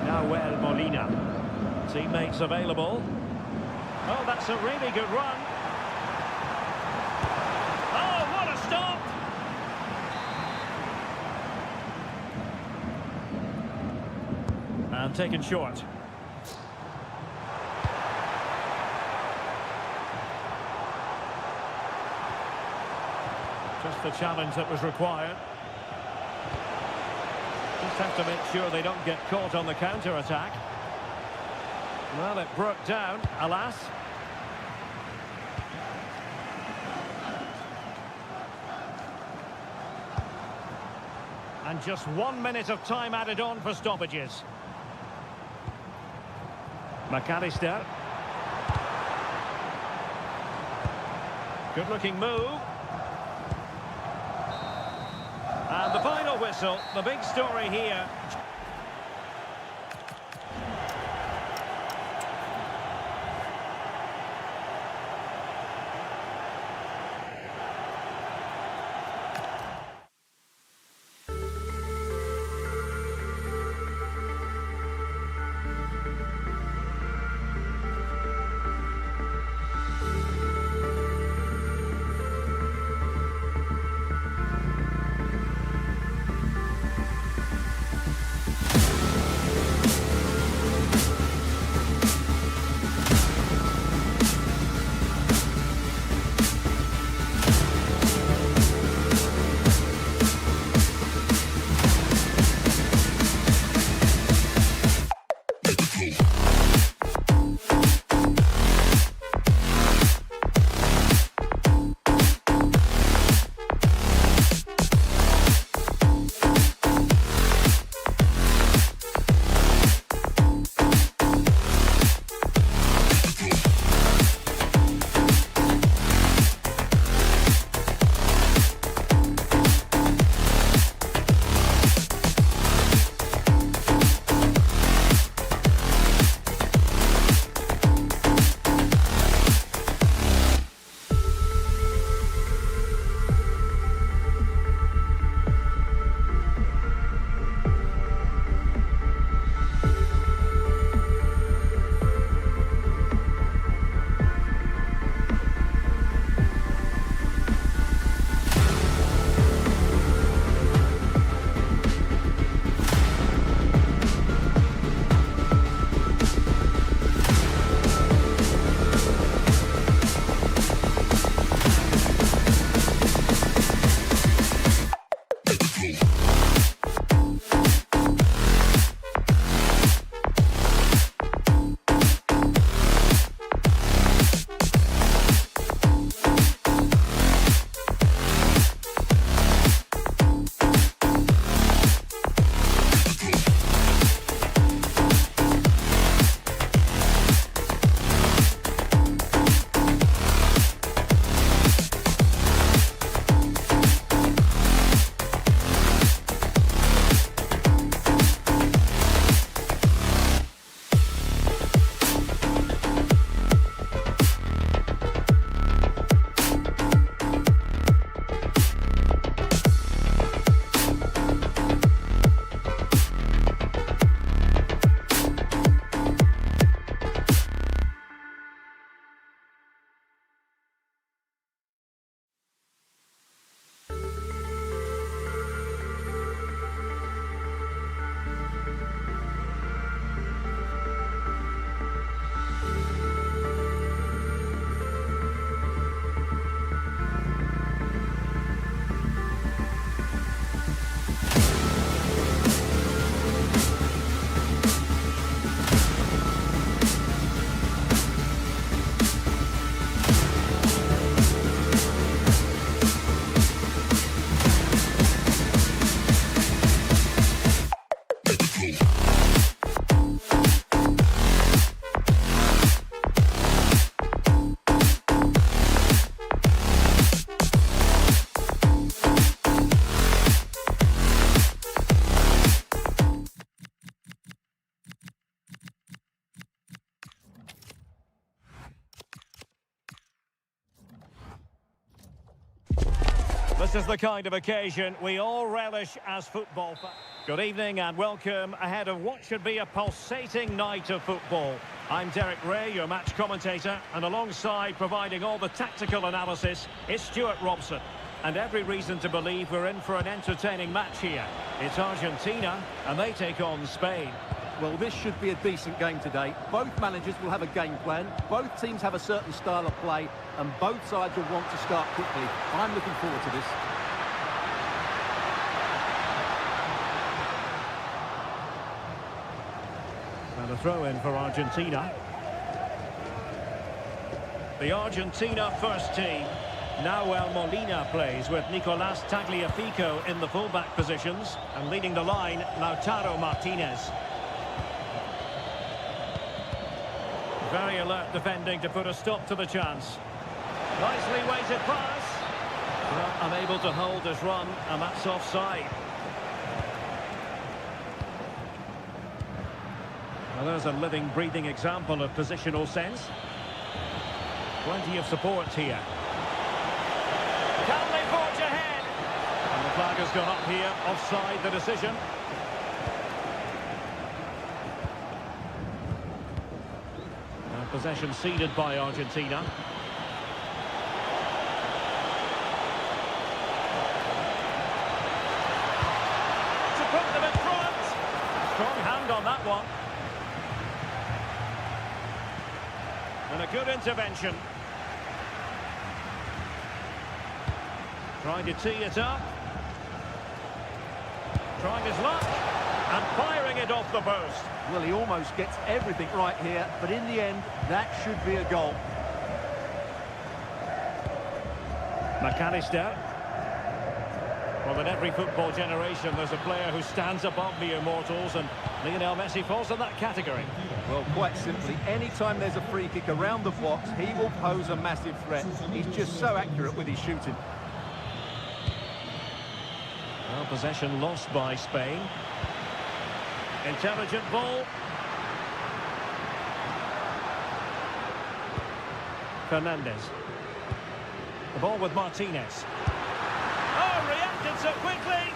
Nahuel Molina. Teammates available. Oh, that's a really good run. Oh, what a stop! And taken short. Just the challenge that was required. Just have to make sure they don't get caught on the counter-attack. Well, it broke down, alas. And just 1 minute of time added on for stoppages. McAllister. Good-looking move. And the final whistle, the big story here. This is the kind of occasion we all relish as football fans. Good evening and welcome ahead of what should be a pulsating night of football. I'm Derek Ray, your match commentator, and alongside providing all the tactical analysis is Stuart Robson. And every reason to believe we're in for an entertaining match here. It's Argentina, and they take on Spain. Well, this should be a decent game today. Both managers will have a game plan. Both teams have a certain style of play, and both sides will want to start quickly. I'm looking forward to this. And a throw-in for Argentina. The Argentina first team. Nahuel Molina plays with Nicolas Tagliafico in the fullback positions, and leading the line, Lautaro Martinez. Very alert defending to put a stop to the chance. Nicely weighted pass. Well, unable to hold his run, and that's offside. Well, there's a living, breathing example of positional sense. Plenty of support here. Can they forge ahead? And the flag has gone up here, offside the decision. Possession ceded by Argentina. To put them in front. Strong hand on that one. And a good intervention. Trying to tee it up. Trying his luck. And firing it off the post. Well, he almost gets everything right here, but in the end, that should be a goal. McAllister. Well, in every football generation, there's a player who stands above the immortals, and Lionel Messi falls in that category. Well, quite simply, anytime there's a free kick around the box, he will pose a massive threat. He's just so accurate with his shooting. Well, possession lost by Spain. Intelligent ball. Fernandez. The ball with Martinez. Oh, reacted so quickly.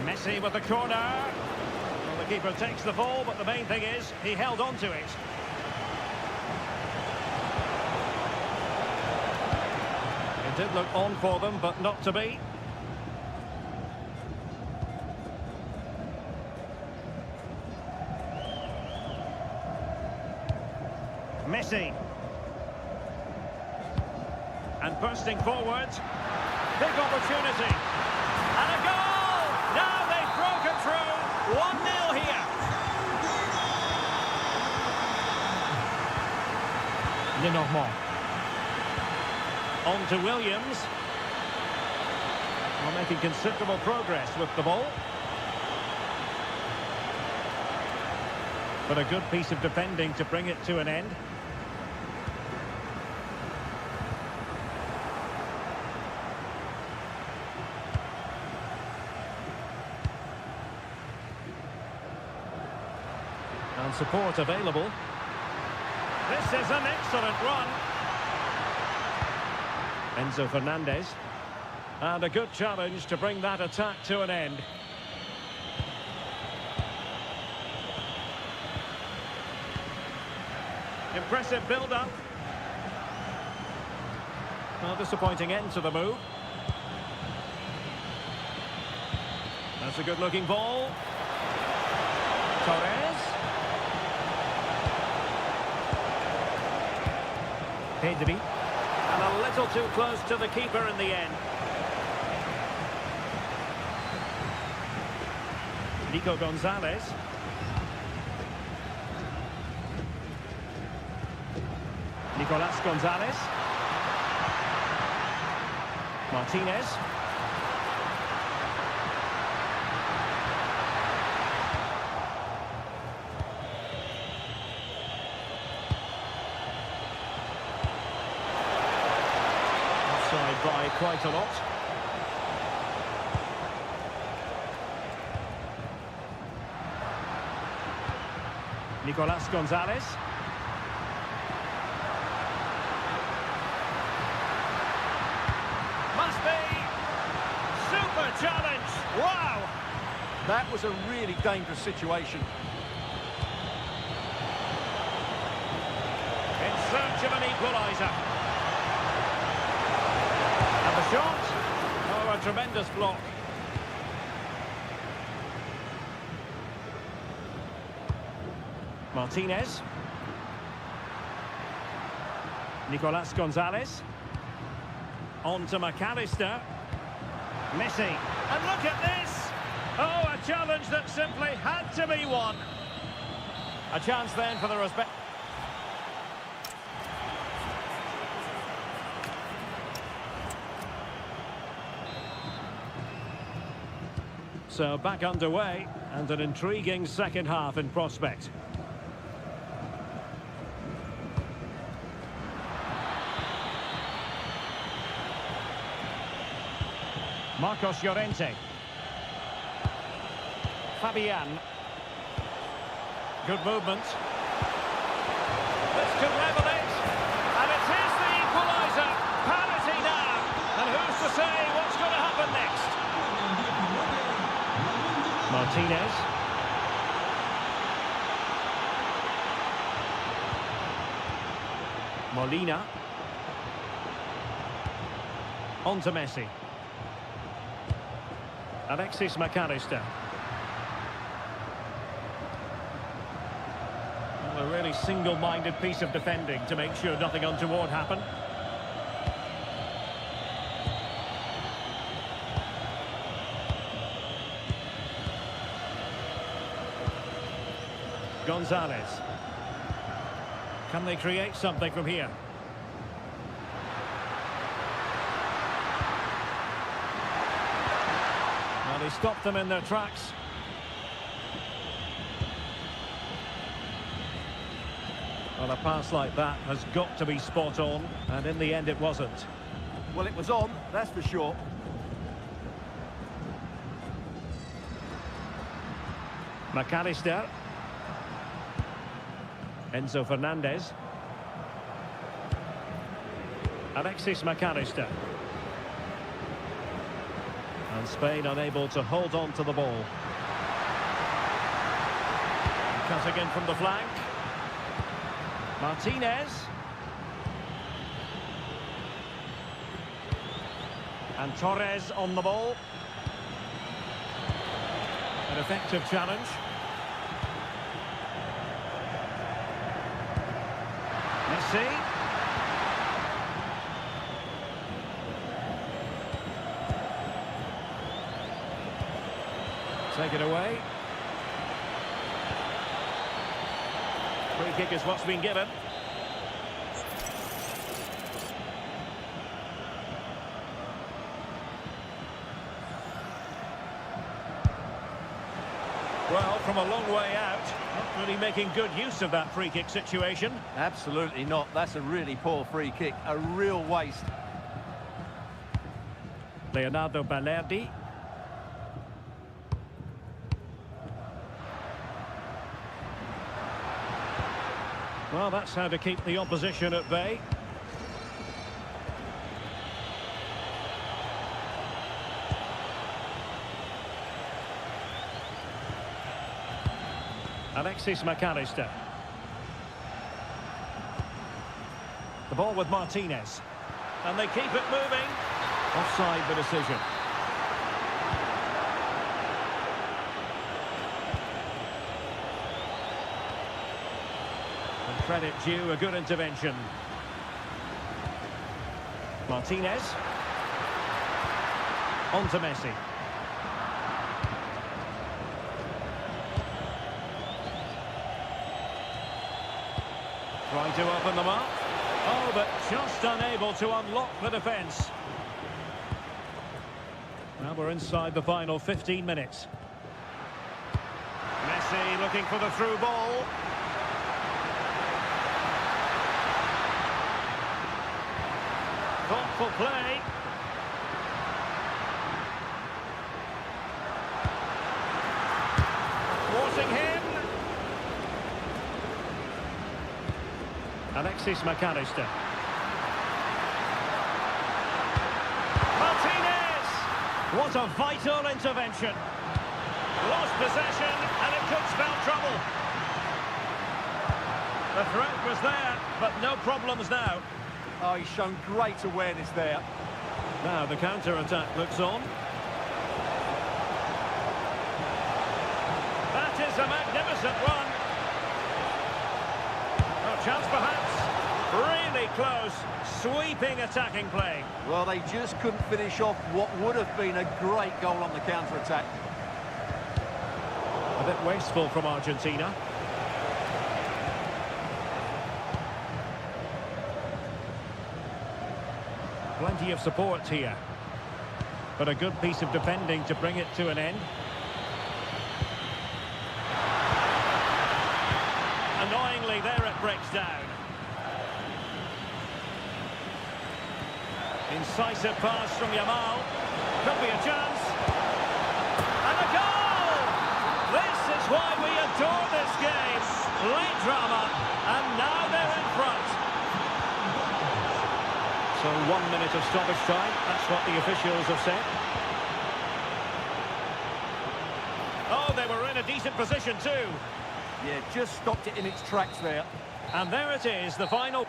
Messi with the corner. Well, the keeper takes the ball, but the main thing is he held on to it. It did look on for them, but not to be. Messi. And bursting forward. Big opportunity. And a goal! Now they've broken through. 1-0 here. Lenormand. On to Williams. Well, making considerable progress with the ball. But a good piece of defending to bring it to an end. And support available. This is an excellent run. Enzo Fernandez. And a good challenge to bring that attack to an end. Impressive build-up. Well, disappointing end to the move. That's a good-looking ball. Torres. Pedri. And a little too close to the keeper in the end. Nico Gonzalez. Nicolas Gonzalez. Martinez. Offside by quite a lot. Nicolas Gonzalez. That was a really dangerous situation. In search of an equaliser. And the shot. Oh, a tremendous block. Martinez. Nicolas Gonzalez. On to McAllister. Messi. And look at this! Oh, a challenge that simply had to be won. A chance then for the respect. So back underway, and an intriguing second half in prospect. Marcos Llorente. Fabian. Good movement. This could level it. And it is the equaliser. Parity now. And who's to say what's going to happen next? Martinez. Molina. On to Messi. Alexis McAllister. Well, a really single-minded piece of defending to make sure nothing untoward happened. Gonzalez. Can they create something from here? He stopped them in their tracks. Well, a pass like that has got to be spot on, and in the end it wasn't. Well, it was on, that's for sure. McAllister. Enzo Fernandez. Alexis McAllister. And Spain unable to hold on to the ball. Cutting in from the flank. Martinez. And Torres on the ball. An effective challenge. Messi. Take it away. Free kick is what's been given. Well, from a long way out, not really making good use of that free kick situation. Absolutely not. That's a really poor free kick. A real waste. Leonardo Balerdi. Well, that's how to keep the opposition at bay. Alexis McAllister. The ball with Martinez. And they keep it moving. Offside the decision. Credit due, a good intervention. Martinez. On to Messi. Try to open them up. Oh, but just unable to unlock the defence. Now we're inside the final 15 minutes. Messi looking for the through ball. Thoughtful play. Forcing him. Alexis McAllister. Martinez! What a vital intervention. Lost possession, and it could spell trouble. The threat was there, but no problems now. Oh, he's shown great awareness there. Now the counter-attack looks on. That is a magnificent run. No chance perhaps. Really close, sweeping attacking play. Well, they just couldn't finish off what would have been a great goal on the counter-attack. A bit wasteful from Argentina. Plenty of support here. But a good piece of defending to bring it to an end. Annoyingly, there it breaks down. Incisive pass from Yamal. Could be a chance. And a goal! This is why we adore this game. Late drama, and now they're in front. So 1 minute of stoppage time, that's what the officials have said. Oh, they were in a decent position too. Yeah, just stopped it in its tracks there. And there it is, the final.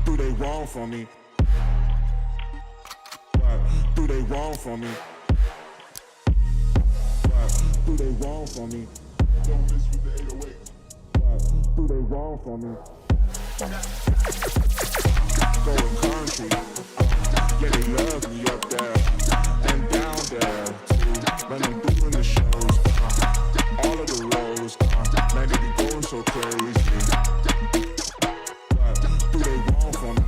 Do they wrong for me? Do they wrong for me? Do they wrong for me? Don't miss with the 808. Do they wrong for me? Going country. Yeah, they love me up there and down there too. When I'm doing the shows, all of the roads, man, they be going so crazy. Do they wrong for me?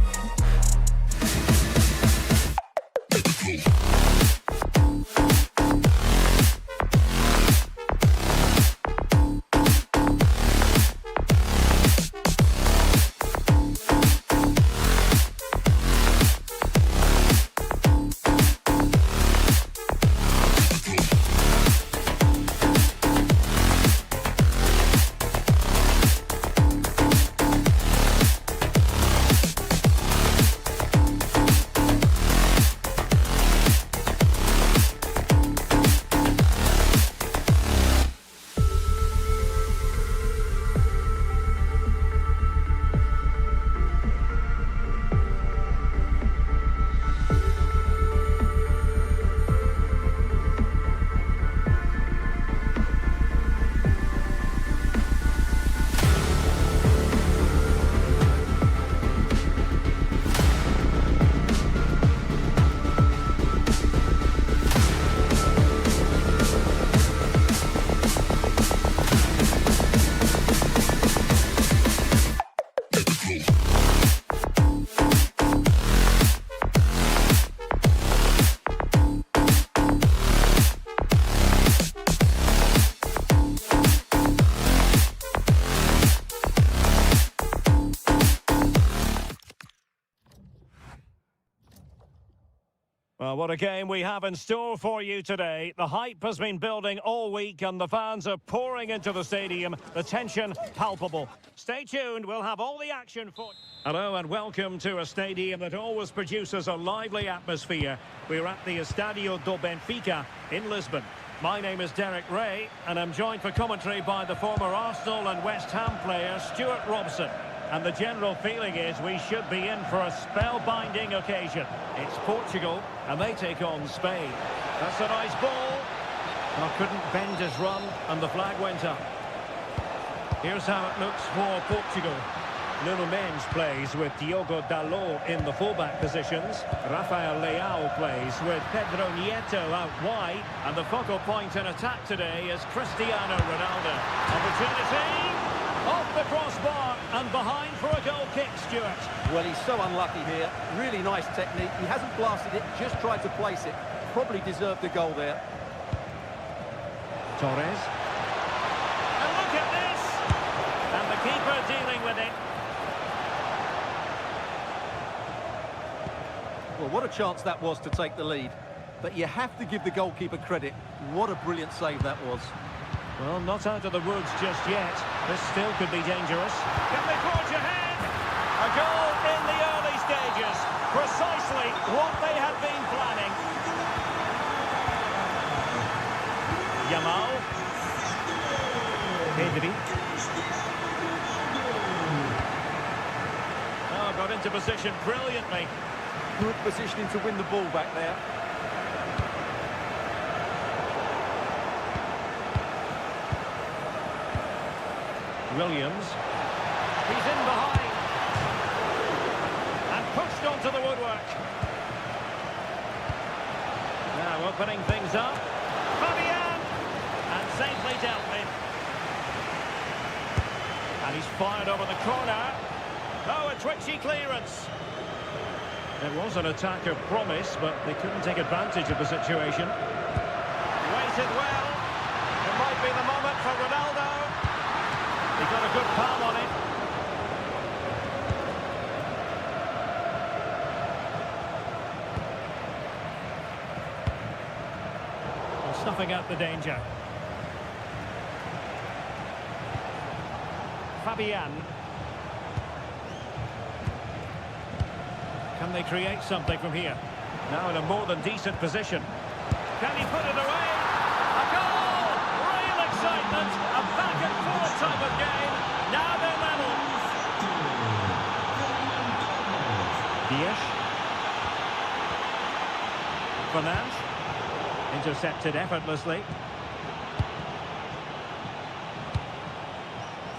Well, what a game we have in store for you today. The hype has been building all week and the fans are pouring into the stadium. The tension palpable. Stay tuned, we'll have all the action for... Hello and welcome to a stadium that always produces a lively atmosphere. We're at the Estadio do Benfica in Lisbon. My name is Derek Ray and I'm joined for commentary by the former Arsenal and West Ham player Stuart Robson. And the general feeling is we should be in for a spellbinding occasion. It's Portugal, and they take on Spain. That's a nice ball. Well, couldn't bend his run, and the flag went up. Here's how it looks for Portugal. Nuno Mendes plays with Diogo Dalot in the fullback positions. Rafael Leao plays with Pedro Nieto out wide. And the focal point in attack today is Cristiano Ronaldo. Opportunity! Off the crossbar and behind for a goal kick, Stuart. Well, he's so unlucky here. Really nice technique. He hasn't blasted it, just tried to place it. Probably deserved a goal there. Torres. And look at this! And the keeper dealing with it. Well, what a chance that was to take the lead. But you have to give the goalkeeper credit. What a brilliant save that was. Well, not out of the woods just yet. This still could be dangerous. Can they forge ahead? A goal in the early stages. Precisely what they had been planning. Yamal. Pedri. Oh, got into position brilliantly. Good positioning to win the ball back there. Williams. He's in behind. And pushed onto the woodwork. Now opening things up. Fabian! And safely dealt with. And he's fired over the corner. Oh, a twitchy clearance. It was an attack of promise, but they couldn't take advantage of the situation. Waited well. It might be the moment for Ronaldo. He got a good palm on it. And snuffing out the danger. Fabian. Can they create something from here? Now in a more than decent position. Can he put it away? A goal! Real excitement! A back and forth type of game. Now they're level. Dias. Fernandes. Intercepted effortlessly.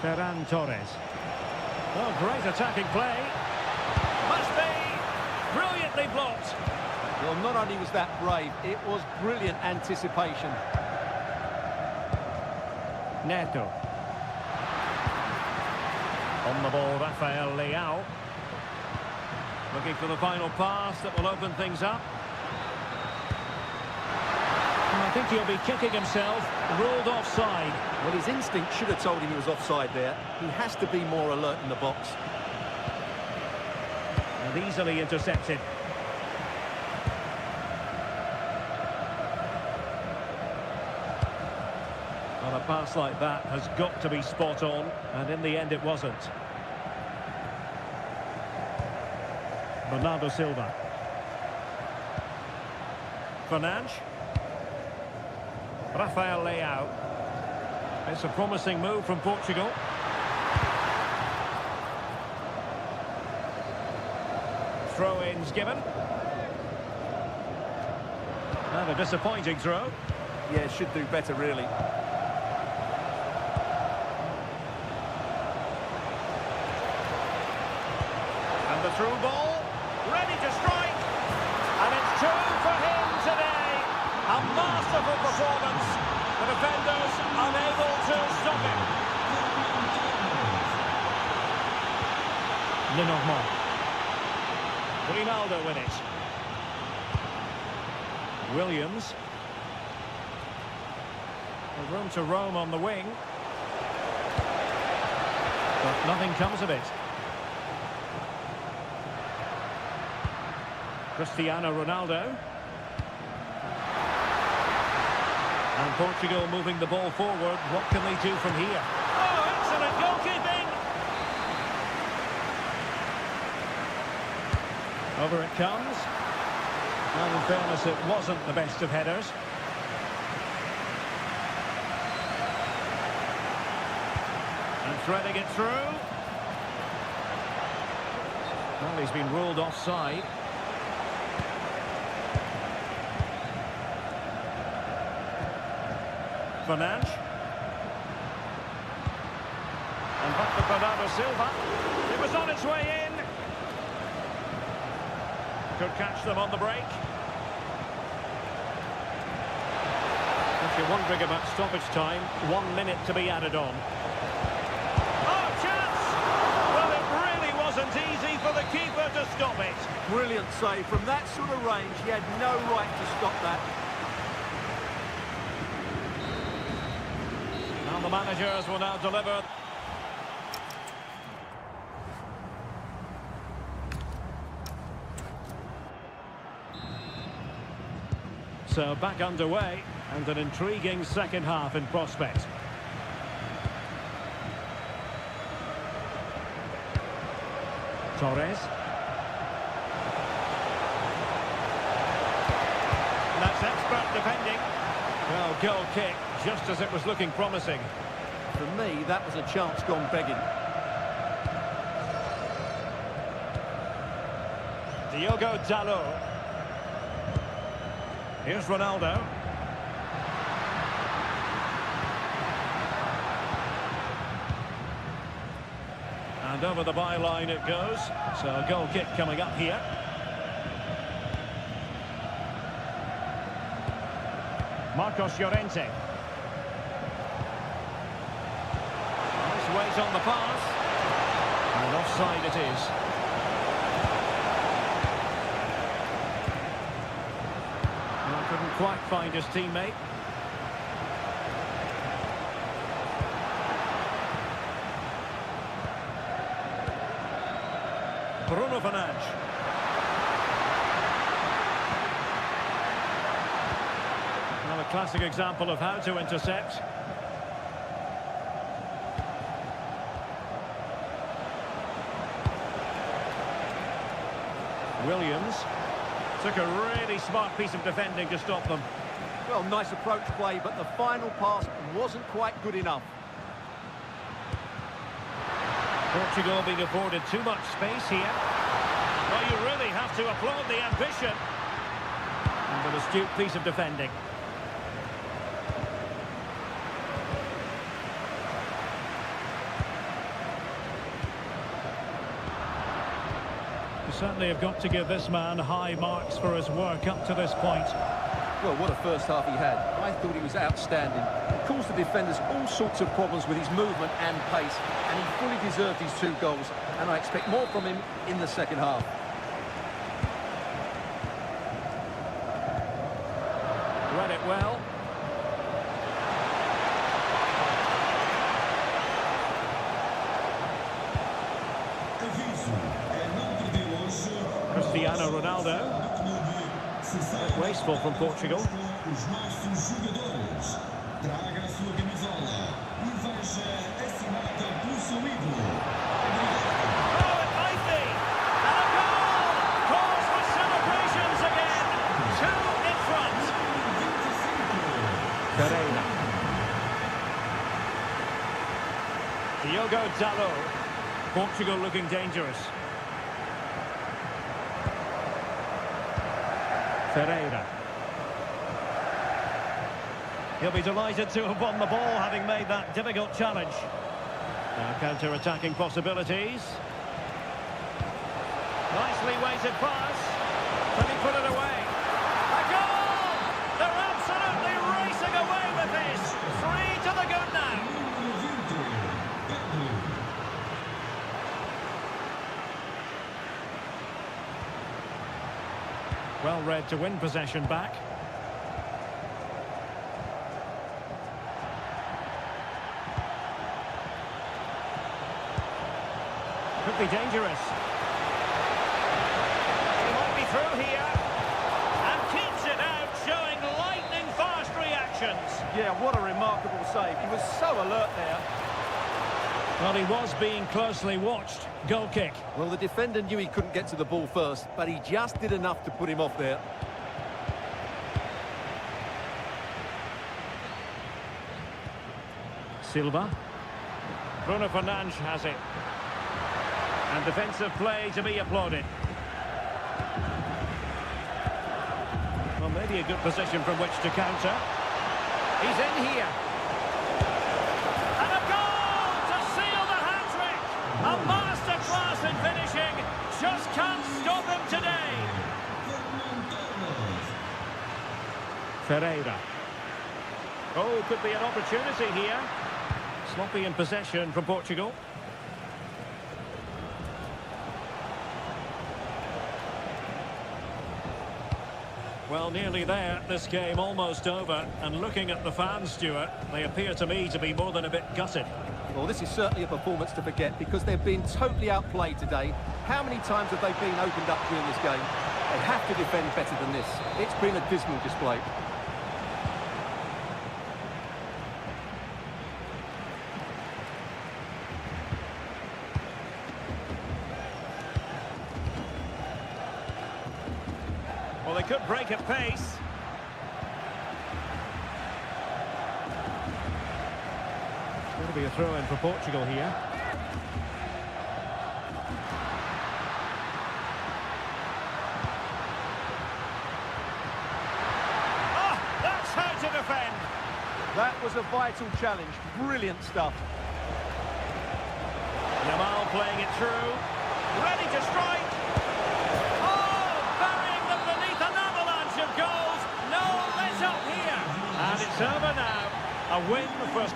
Ferran Torres. Oh, great attacking play. Must be. Brilliantly blocked. Well, not only was that brave, it was brilliant anticipation. Neto. On the ball, Rafael Leao. Looking for the final pass that will open things up. And I think he'll be kicking himself, ruled offside. Well, his instinct should have told him he was offside there. He has to be more alert in the box. And easily intercepted. Well, a pass like that has got to be spot on, and in the end it wasn't. Bernardo Silva. Fernandes. Rafael Leao. It's a promising move from Portugal. Throw-ins given. And a disappointing throw. Yeah, should do better, really. And the through ball, ready to strike. And it's two for him today. A masterful performance. The defenders unable to stop him. Lenormand. Ronaldo with it. Williams. A room to roam on the wing. But nothing comes of it. Cristiano Ronaldo. And Portugal moving the ball forward. What can they do from here? Oh, excellent goalkeeping! Over it comes. And in fairness, it wasn't the best of headers. And threading it through. Well, he's been ruled offside. Fernandes. And back to Bernardo Silva. It was on its way in. Could catch them on the break. If you're wondering about stoppage time, 1 minute to be added on. Oh, chance! Well, it really wasn't easy for the keeper to stop it. Brilliant save. From that sort of range, he had no right to stop that. And the managers will now deliver. So back underway, and an intriguing second half in prospect. Torres. That's expert defending. Well, goal kick, just as it was looking promising. For me, that was a chance gone begging. Diogo Dalot. Here's Ronaldo. And over the byline it goes. So a goal kick coming up here. Marcos Llorente. Nice weight on the pass. And offside it is. Well, couldn't quite find his teammate. Bruno Fernandes. Another classic example of how to intercept. Williams took a really smart piece of defending to stop them. Well, nice approach play, but the final pass wasn't quite good enough. Portugal being afforded too much space here. Well, you really have to applaud the ambition. And an astute piece of defending. You certainly have got to give this man high marks for his work up to this point. Well, what a first half he had. I thought he was outstanding. He caused the defenders all sorts of problems with his movement and pace, and he fully deserved his 2 goals, and I expect more from him in the second half. Read it well. Cristiano Ronaldo. Wasteful from Portugal. Os nossos jogadores. Traga a sua camisola e veja assinada pelo seu ídolo. Oh, it might be! And a goal! Calls for celebrations again! 2 in front! Pereira. Diogo Dalot. Portugal looking dangerous. Pereira. He'll be delighted to have won the ball, having made that difficult challenge. Now counter-attacking possibilities. Nicely weighted pass. Can he put it away? A goal! They're absolutely racing away with this. 3 to the good now. Well read to win possession back. Could be dangerous. He might be through here. And keeps it out, showing lightning-fast reactions. Yeah, what a remarkable save. He was so alert there. Well, he was being closely watched. Goal kick. Well, the defender knew he couldn't get to the ball first, but he just did enough to put him off there. Silva. Bruno Fernandes has it. And defensive play to be applauded. Well, maybe a good position from which to counter. He's in here. And a goal to seal the hat-trick! A masterclass in finishing. Just can't stop him today. Pereira. Oh, could be an opportunity here. Sloppy in possession from Portugal. Well, nearly there. This game almost over. And looking at the fans, Stuart, they appear to me to be more than a bit gutted. Well, this is certainly a performance to forget because they've been totally outplayed today. How many times have they been opened up during this game? They have to defend better than this. It's been a dismal display. Well, they could break at pace. Going to be a throw-in for Portugal here. Oh, that's how to defend. That was a vital challenge. Brilliant stuff. Yamal playing it through. Ready to strike. Oh, burying them beneath an avalanche of goals. No let up here. And it's over now. A win for...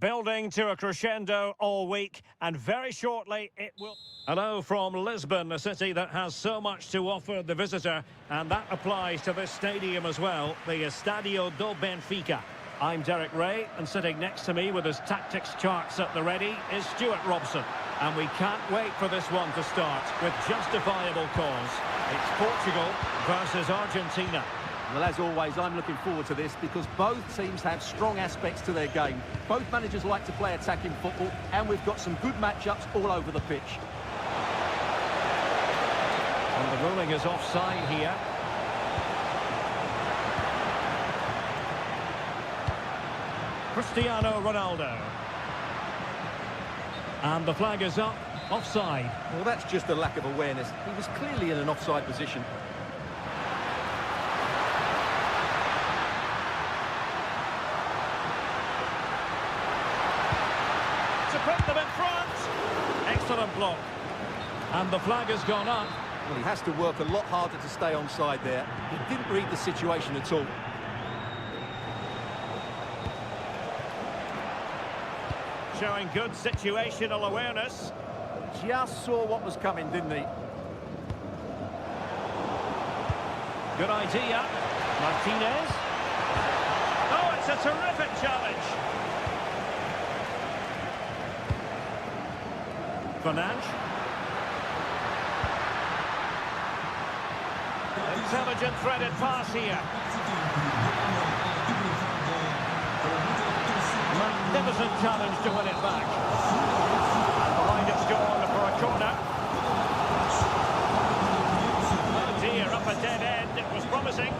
Building to a crescendo all week, and very shortly it will... Hello from Lisbon, a city that has so much to offer the visitor, and that applies to this stadium as well, the Estadio do Benfica. I'm Derek Ray, and sitting next to me with his tactics charts at the ready is Stuart Robson. And we can't wait for this one to start with justifiable cause. It's Portugal versus Argentina. Well, as always, I'm looking forward to this because both teams have strong aspects to their game. Both managers like to play attacking football, and we've got some good matchups all over the pitch. And the ruling is offside here. Cristiano Ronaldo. And the flag is up, offside. Well, that's just a lack of awareness. He was clearly in an offside position. To put them in front. Excellent block. And the flag has gone up. Well, he has to work a lot harder to stay onside there. He didn't read the situation at all. Showing good situational awareness. Just saw what was coming, didn't he? Good idea. Martinez. Oh, it's a terrific challenge. Fernandes. Intelligent threaded pass here. Magnificent challenge to win it back. And behind it's gone for a corner. Oh dear, up a dead end. It was promising.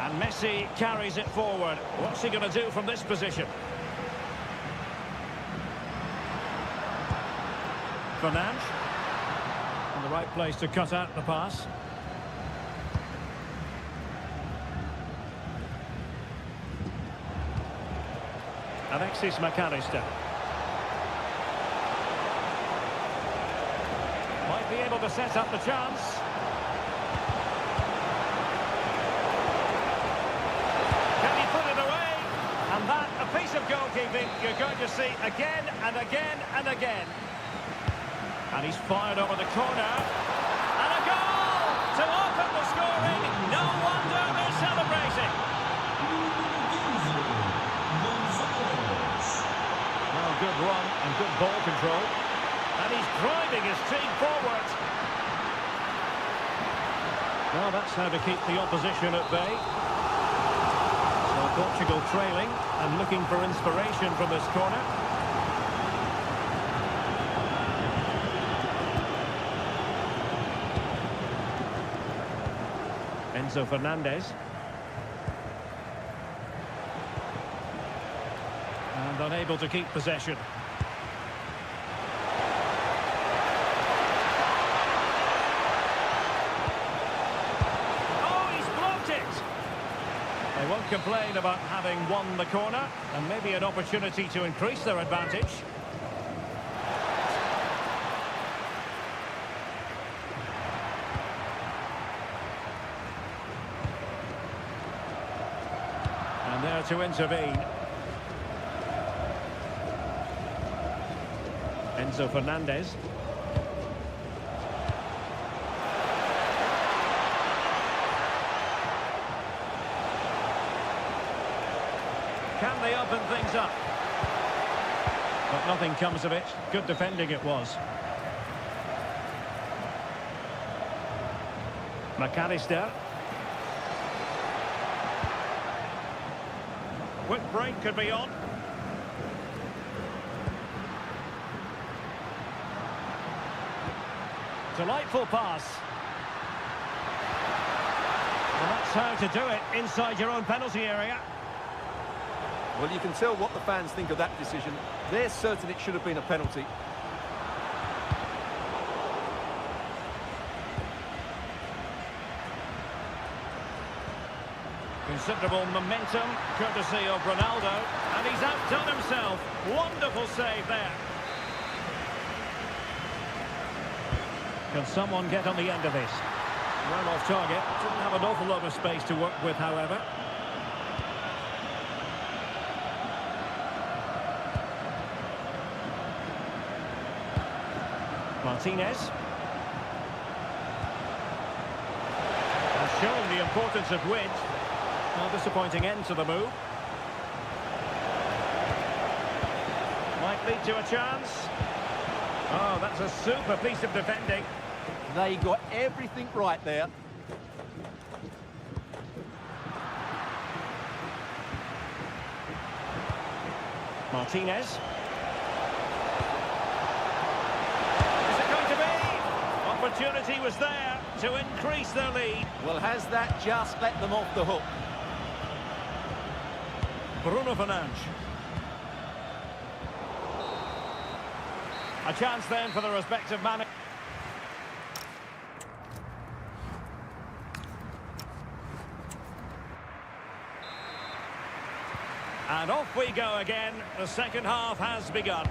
And Messi carries it forward. What's he going to do from this position? Fernandes. In the right place to cut out the pass. Alexis McAllister. Might be able to set up the chance. Can he put it away? And that, a piece of goalkeeping you're going to see again and again and again. And he's fired over the corner. And a goal to open the scoring. No wonder they're celebrating. Well, good run and good ball control. And he's driving his team forward. Well, that's how to keep the opposition at bay. So Portugal trailing and looking for inspiration from this corner. Enzo Fernandez. And unable to keep possession. Oh, he's blocked it! They won't complain about having won the corner, and maybe an opportunity to increase their advantage. And there to intervene. Enzo Fernandez. Can they open things up? But nothing comes of it. Good defending it was. McAllister. Quick break could be on. Delightful pass. Well, that's how to do it inside your own penalty area. Well, you can tell what the fans think of that decision. They're certain it should have been a penalty. Considerable momentum, courtesy of Ronaldo, and he's outdone himself. Wonderful save there. Can someone get on the end of this? Well off target. Didn't have an awful lot of space to work with, however. Martinez. Has shown the importance of width. A disappointing end to the move. Might lead to a chance. Oh, that's a super piece of defending. They got everything right there. Martinez. Is it going to be? Opportunity was there to increase their lead. Well, has that just let them off the hook? Bruno Fernandes. A chance then for the respective man. And off we go again. The second half has begun.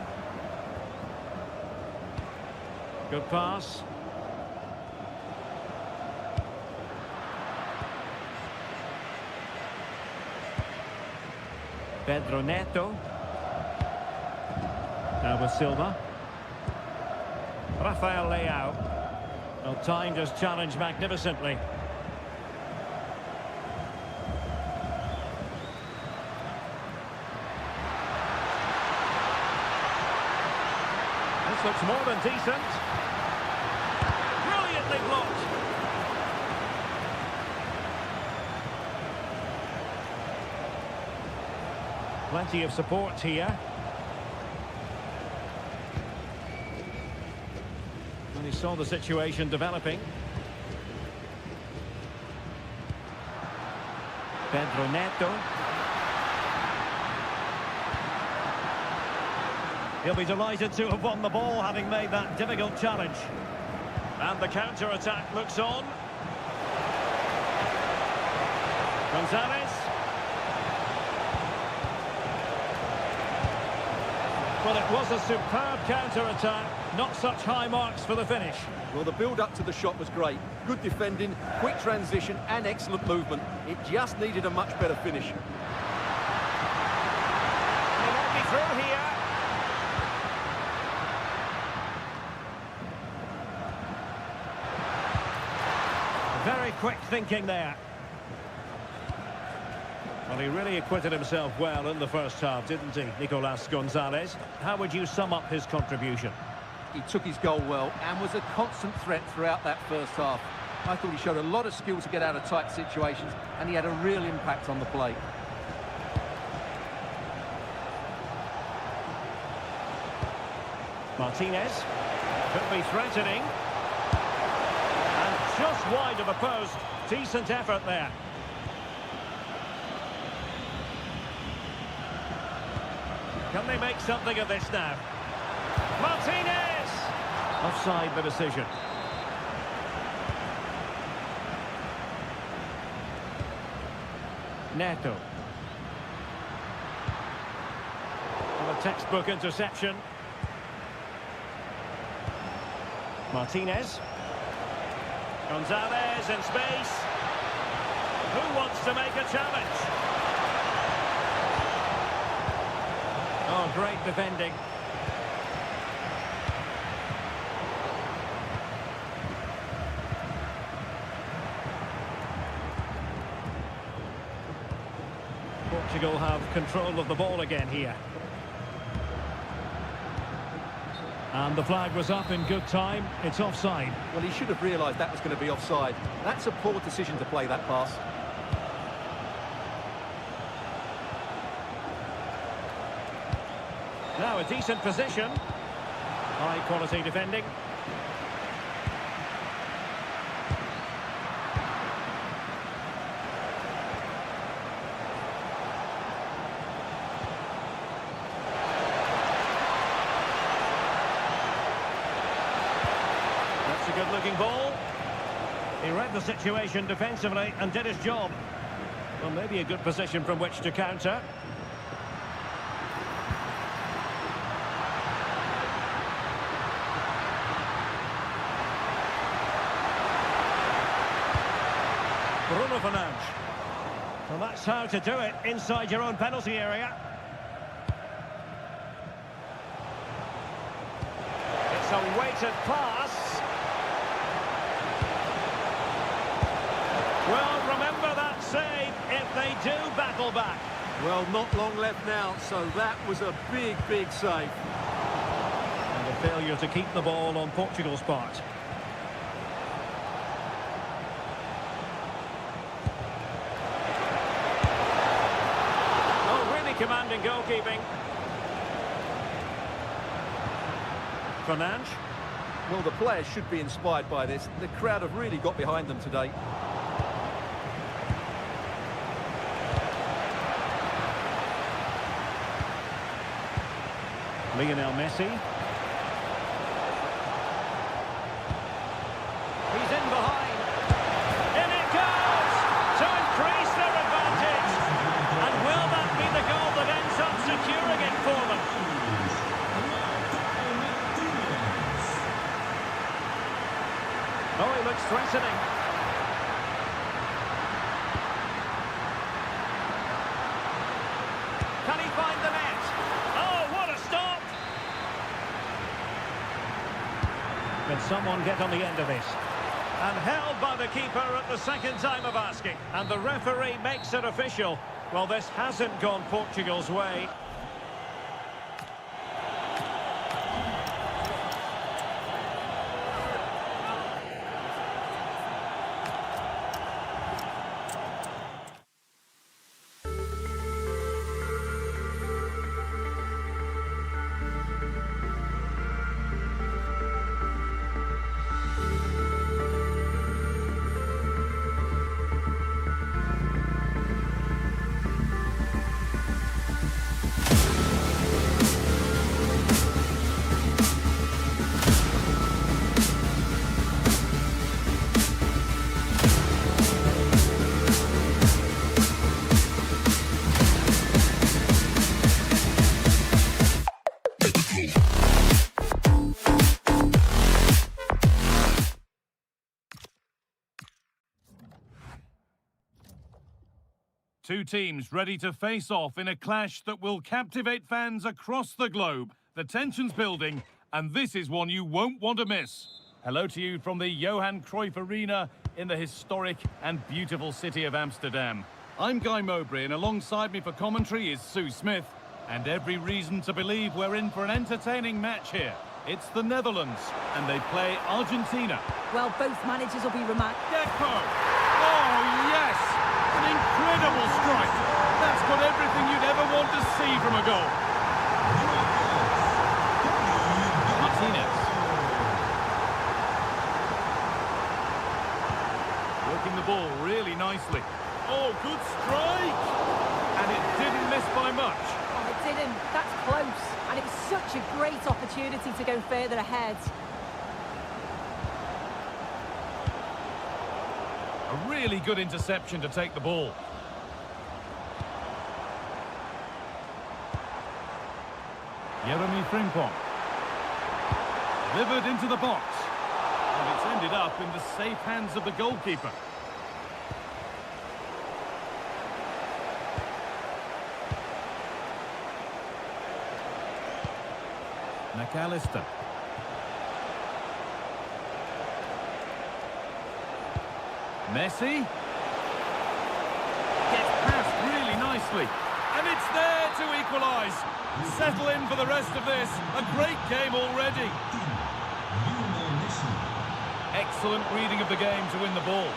Good pass. Pedro Neto. Now with Silva. Rafael Leao. Well, timed his challenge magnificently. This looks more than decent. Brilliantly blocked. Plenty of support here. And he saw the situation developing. Pedro Neto. He'll be delighted to have won the ball, having made that difficult challenge. And the counter-attack looks on. Gonzalez. Well, it was a superb counter-attack. Not such high marks for the finish. Well, the build-up to the shot was great. Good defending, quick transition and excellent movement. It just needed a much better finish. They won't be through here. Very quick thinking there. Well, he really acquitted himself well in the first half, didn't he, Nicolas Gonzalez? How would you sum up his contribution? He took his goal well and was a constant threat throughout that first half. I thought he showed a lot of skill to get out of tight situations, and he had a real impact on the play. Martinez could be threatening. And just wide of the post. Decent effort there. Can they make something of this now? Martinez! Offside the decision. Neto. And a textbook interception. Martinez. Gonzalez in space. Who wants to make a challenge? Oh, great defending. Portugal have control of the ball again here. And the flag was up in good time. It's offside. Well, he should have realised that was going to be offside. That's a poor decision to play that pass. Now a decent position. High quality defending. That's a good looking ball. He read the situation defensively and did his job. Well, maybe a good position from which to counter. Bruno Fernandes. Well, that's how to do it inside your own penalty area. It's a weighted pass. Well, remember that save if they do battle back. Well, not long left now, so that was a big, big save. And a failure to keep the ball on Portugal's part. Commanding goalkeeping. Fernandes. Well, the players should be inspired by this. The crowd have really got behind them today. Lionel Messi. He's in behind. In it goes! To increase their advantage. And will that be the goal that ends up securing it for them? Oh, he looks threatening. Can he find the net? Oh, what a stop! Can someone get on the end of this? And held by the keeper at the second time of asking. And the referee makes it official. Well, this hasn't gone Portugal's way. Two teams ready to face off in a clash that will captivate fans across the globe. The tension's building, and this is one you won't want to miss. Hello to you from the Johan Cruyff Arena in the historic and beautiful city of Amsterdam. I'm Guy Mowbray, and alongside me for commentary is Sue Smith. And every reason to believe we're in for an entertaining match here. It's the Netherlands, and they play Argentina. Well, both managers will be remarked. Deco! Oh, yes! An incredible strike! That's got everything you'd ever want to see from a goal. Martinez. Working the ball really nicely. Oh, good strike! And it didn't miss by much. Oh, it did didn't. That's close. And it was such a great opportunity to go further ahead. A really good interception to take the ball. Jeremy Frimpong. Delivered into the box. And it's ended up in the safe hands of the goalkeeper. McAllister. Messi. Gets past really nicely. And it's there to equalise. Settle in for the rest of this. A great game already. Excellent reading of the game to win the ball.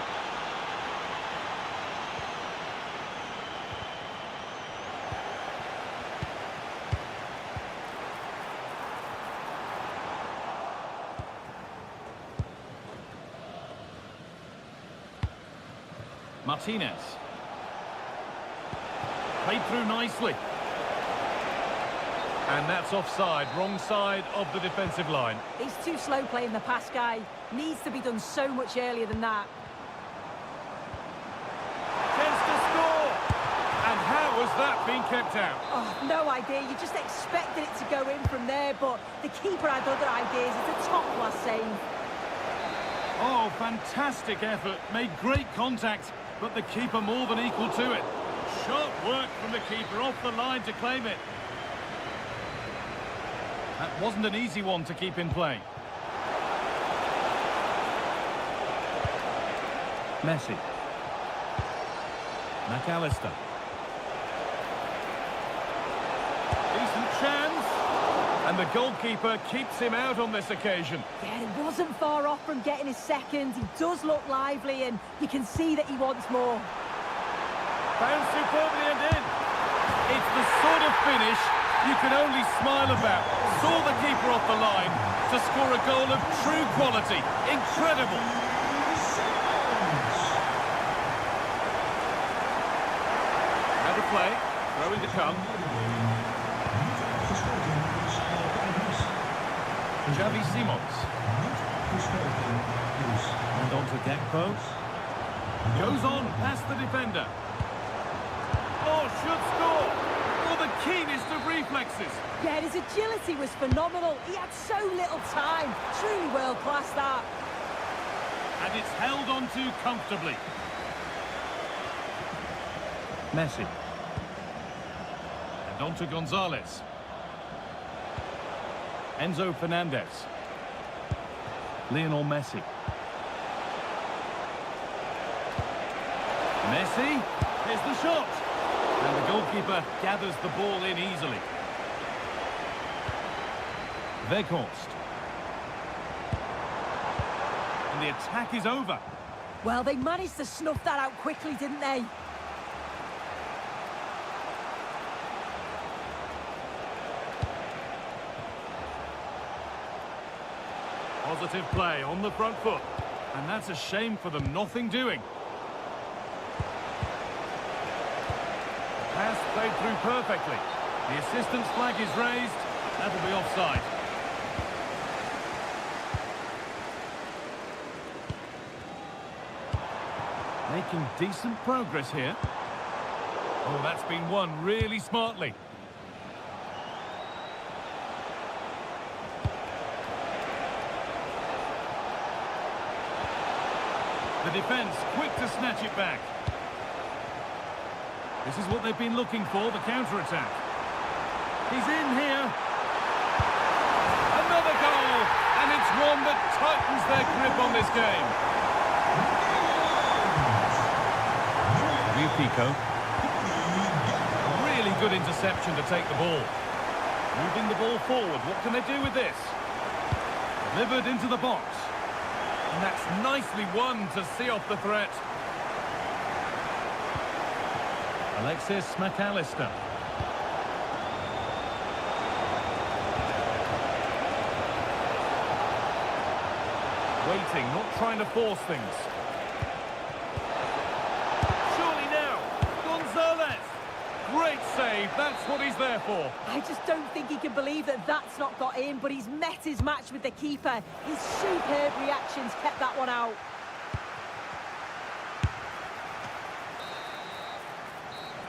Martinez. Played through nicely. And that's offside, wrong side of the defensive line. He's too slow playing the pass, guy. Needs to be done so much earlier than that. Chance to score! And how has that been kept out? Oh, no idea. You just expected it to go in from there, but the keeper had other ideas. It's a top-class save. Oh, fantastic effort. Made great contact, but the keeper more than equal to it. Sharp work from the keeper off the line to claim it. That wasn't an easy one to keep in play. Messi. McAllister. Decent chance. And the goalkeeper keeps him out on this occasion. Yeah, he wasn't far off from getting his second. He does look lively, and you can see that he wants more. Found superbly and in. It's the sort of finish you can only smile about. Saw the keeper off the line to score a goal of true quality. Incredible. Now the play. Throwing to come. Xavi Simons. And on to Gakpo. Goes on past the defender. Oh, should score. Oh, the keenest of reflexes. Yeah, his agility was phenomenal. He had so little time. Truly world-class, that. And it's held on to comfortably. Messi. And on to Gonzalez. Enzo Fernandez. Lionel Messi. Messi. Here's the shot. And the goalkeeper gathers the ball in easily. Weghorst. And the attack is over. Well, they managed to snuff that out quickly, didn't they? Positive play on the front foot. And that's a shame for them, nothing doing. Pass played through perfectly. The assistant's flag is raised. That'll be offside. Making decent progress here. Oh, that's been won really smartly. The defence quick to snatch it back. This is what they've been looking for, the counter-attack. He's in here. Another goal, and it's one that tightens their grip on this game. Pico. Really good interception to take the ball. Moving the ball forward, what can they do with this? Delivered into the box. And that's nicely won to see off the threat. Alexis McAllister. Waiting, not trying to force things. Surely now, Gonzalez. Great save. That's what he's there for. I just don't think he can believe that that's not got in, but he's met his match with the keeper. His superb reactions kept that one out.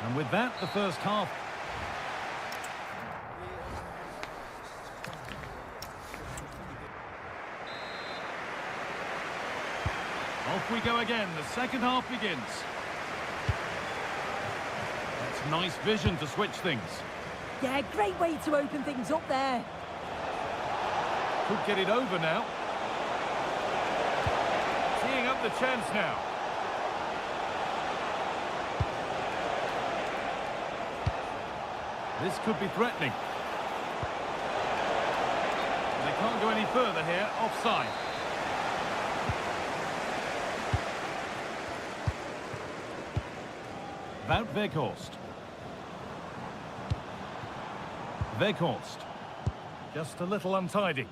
And with that, the first half. Off we go again. The second half begins. That's nice vision to switch things. Yeah, great way to open things up there. Could get it over now. Teeing up the chance now. This could be threatening. They can't go any further here. Offside. Wout Weghorst. Weghorst. Just a little untidy.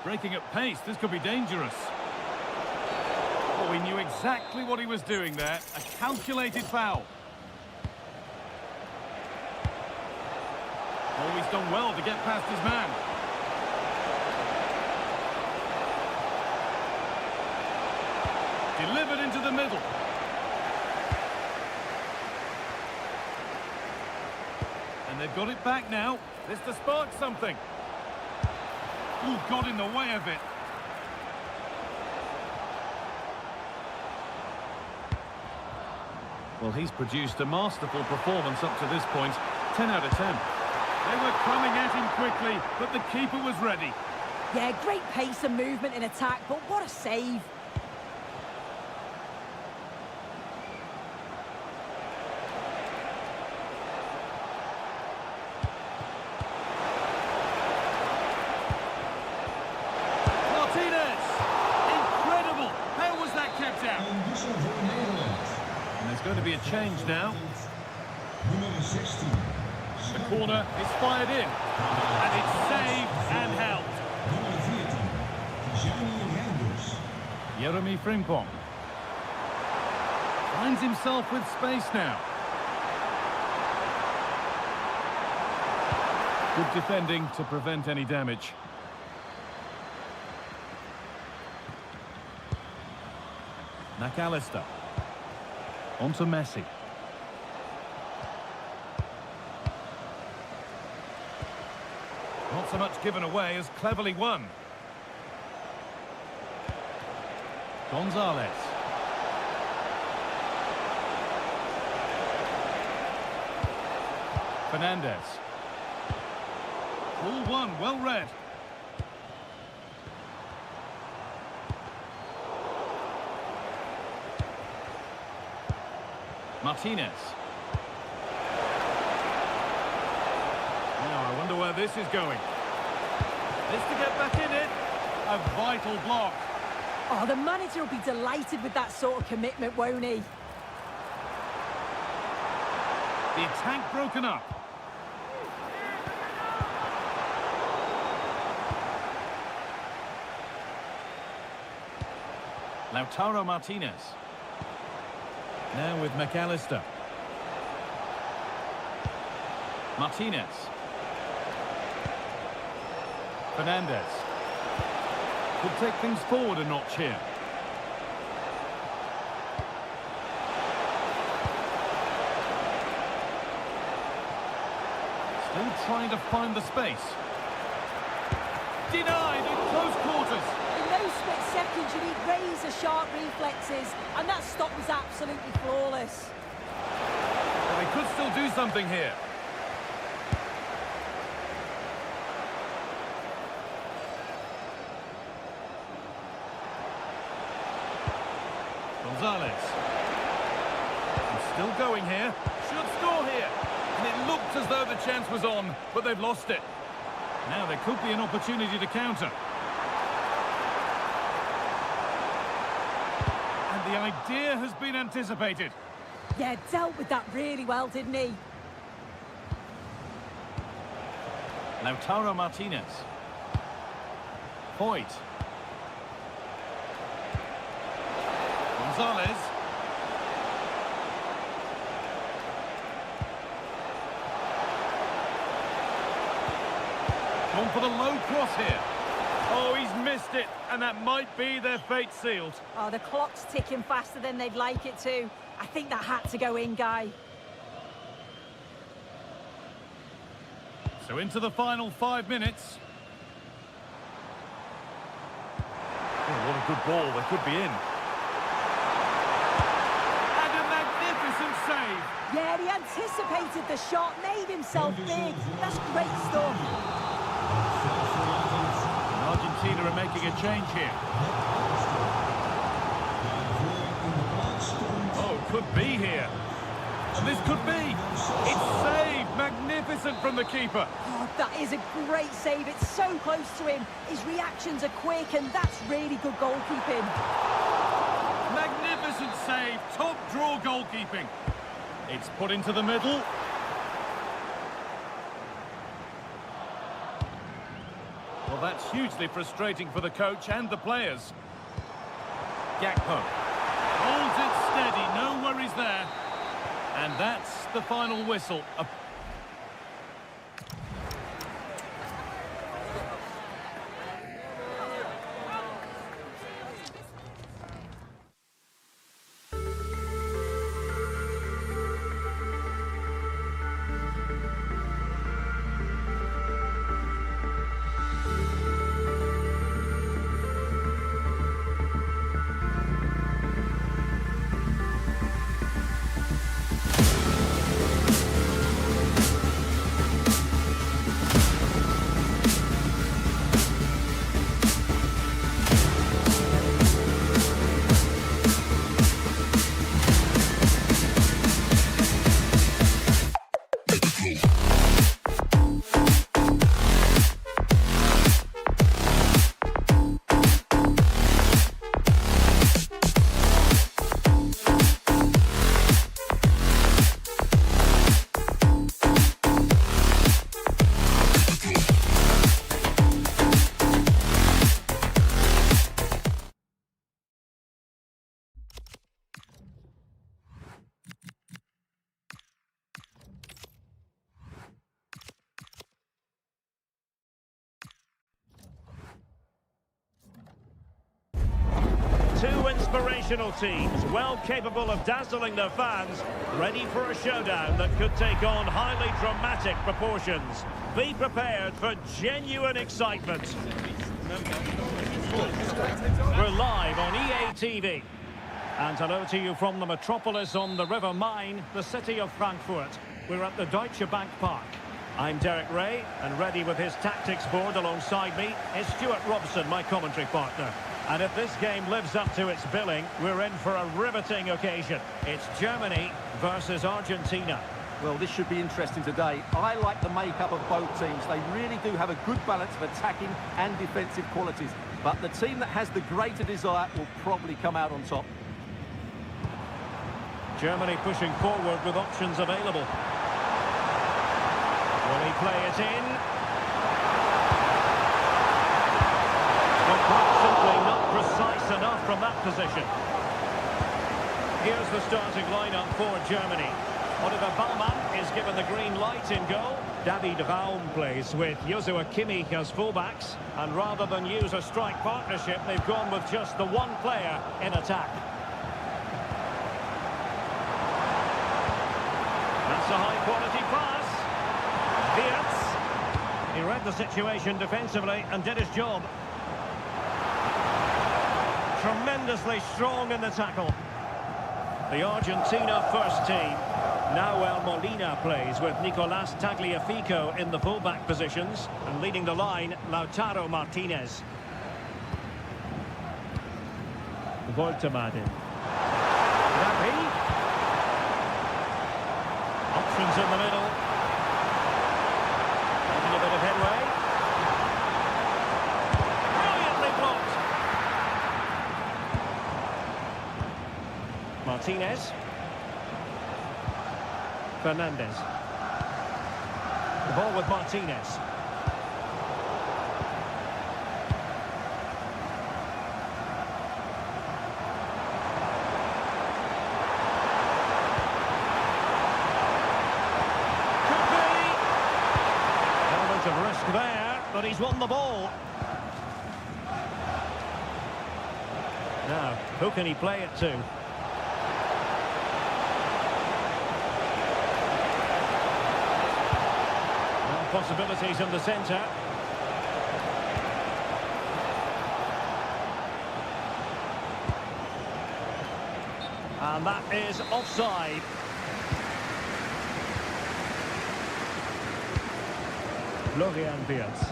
Breaking at pace. This could be dangerous. Oh, he knew exactly what he was doing there. A calculated foul. Oh, he's done well to get past his man. Delivered into the middle. And they've got it back now. This to spark something. Ooh, got in the way of it. Well, he's produced a masterful performance up to this point. 10 out of 10. They were coming at him quickly, but the keeper was ready. Yeah, great pace and movement in attack, but what a save. Martinez! Incredible! How was that kept out? And there's going to be a change now. Nummer 16. The corner is fired in, and it's saved and held. Jeremy Frimpong finds himself with space now. Good defending to prevent any damage. McAllister. On to Messi. Not so much given away as cleverly won. Gonzalez. Fernandez. Ball one, well read. Martinez. Now, I wonder where this is going. This to get back in it. A vital block. Oh, the manager will be delighted with that sort of commitment, won't he? The attack broken up. Lautaro Martinez. Now with McAllister. Martinez. Fernandez. Could take things forward a notch here. Still trying to find the space. Denied in close quarters. In those split seconds, you need razor-sharp reflexes, and that stop was absolutely flawless. Well, they could still do something here. Gonzalez. And still going here. Should score here. And it looked as though the chance was on, but they've lost it. Now there could be an opportunity to counter. And the idea has been anticipated. Yeah, dealt with that really well, didn't he? Lautaro Martinez. Voigt. Gonzalez. Gone for the low cross here. Oh, he's missed it, and that might be their fate sealed. Oh, the clock's ticking faster than they'd like it to. I think that had to go in, Guy. So into the final 5 minutes. Oh, what a good ball. They could be in. And a magnificent save. Yeah, he anticipated the shot, made himself big. That's great stuff. And Argentina are making a change here. Oh, could be here. And this could be. It's saved. Magnificent from the keeper. Oh, that is a great save. It's so close to him. His reactions are quick, and that's really good goalkeeping. Magnificent save. Top draw goalkeeping. It's put into the middle. Well, that's hugely frustrating for the coach and the players. Gakpo holds it steady, no worries there. And that's the final whistle. Two inspirational teams, well capable of dazzling their fans, ready for a showdown that could take on highly dramatic proportions. Be prepared for genuine excitement. We're live on EA TV. And hello to you from the metropolis on the River Main, the city of Frankfurt. We're at the Deutsche Bank Park. I'm Derek Ray, and ready with his tactics board alongside me is Stuart Robson, my commentary partner. And if this game lives up to its billing, we're in for a riveting occasion. It's Germany versus Argentina. Well, this should be interesting today. I like the makeup of both teams. They really do have a good balance of attacking and defensive qualities. But the team that has the greater desire will probably come out on top. Germany pushing forward with options available. Will he play it in? But quite simply not precise enough from that position. Here's the starting lineup for Germany. Oliver Baumann is given the green light in goal. David Raum plays with Joshua Kimmich as fullbacks. And rather than use a strike partnership, they've gone with just the one player in attack. That's a high-quality pass. Wirtz. He read the situation defensively and did his job. Tremendously strong in the tackle. The Argentina first team. Nahuel Molina plays with Nicolas Tagliafico in the fullback positions, and leading the line, Lautaro Martinez. Voltemade. Rabi. Options in the middle. Making a bit of headway. Brilliantly blocked. Martinez. Fernandez. The ball with Martinez. Could be. Element of risk there, but but he's won the ball. Now, who can he play it to? Well, possibilities in the centre. And that is offside. Florian Wirtz.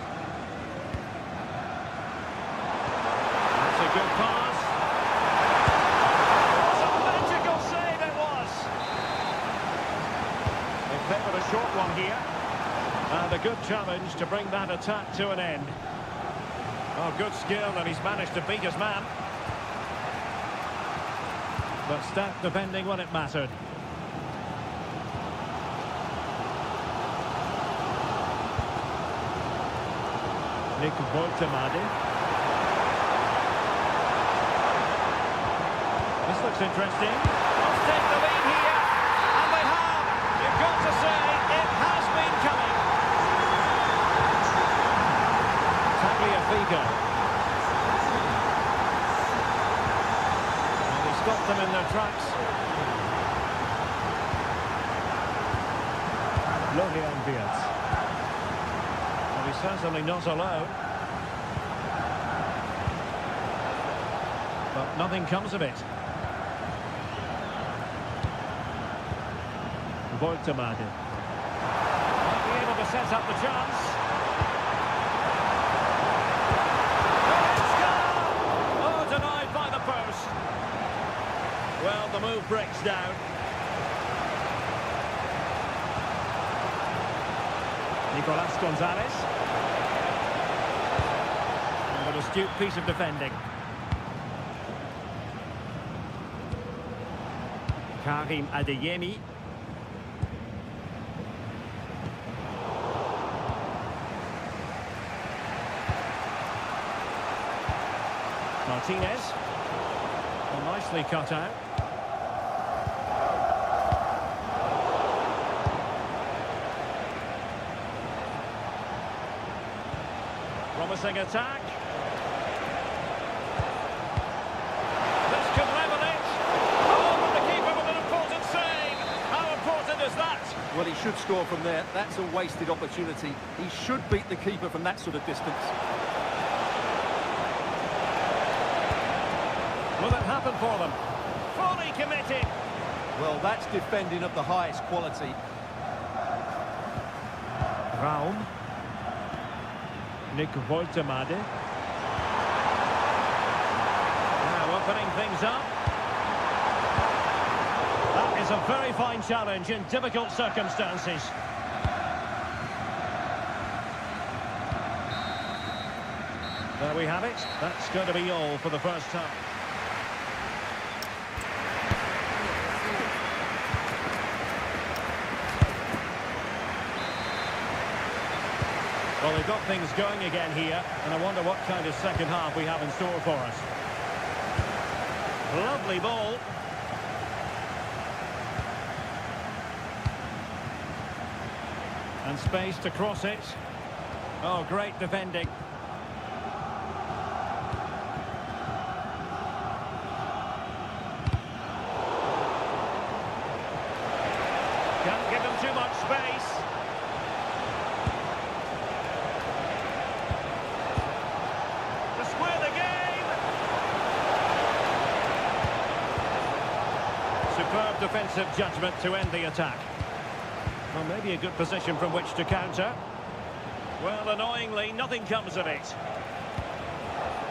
That's a good pass. What a magical save it was. They favoured a short one here. And a good challenge to bring that attack to an end. Oh, good skill, and he's managed to beat his man. But stat defending when it mattered. Nick Voltemade. This looks interesting. Let's take the lead here. And they have. You've got to say, it has been coming. Tagliafico. And he stopped them in their tracks. Florian Wirtz. He's certainly not alone. But nothing comes of it. Voltemade. Might be able to set up the chance. Oh, denied by the post. Well, the move breaks down. Nicolas Gonzalez. And an astute piece of defending. Karim Adeyemi. Martinez. Well, nicely cut out. Promising attack. This could level it. Oh, but the keeper with an important save. How important is that? Well, he should score from there. That's a wasted opportunity. He should beat the keeper from that sort of distance. Will it happen for them? Fully committed. Well, that's defending of the highest quality. Raum. Nick Voltemade. Now opening things up. That is a very fine challenge in difficult circumstances. There we have it. That's going to be all for the first time. Well, they've got things going again here, and I wonder what kind of second half we have in store for us. Lovely ball. And space to cross it. Oh, great defending. Can't give them too much space. Superb defensive judgment to end the attack. Well, maybe a good position from which to counter. Well, annoyingly, nothing comes of it.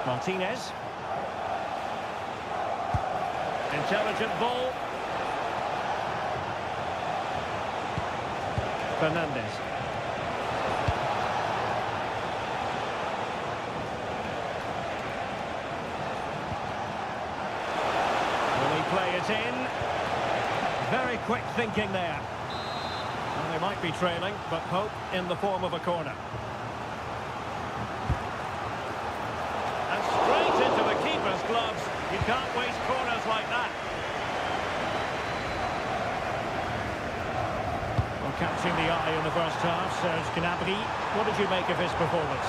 Martinez. Intelligent ball. Fernandez. Will he play it in? Very quick thinking there. Well, they might be trailing, but hope in the form of a corner. And straight into the keeper's gloves. You can't waste corners like that. Well, catching the eye in the first half. Serge Gnabry, what did you make of his performance?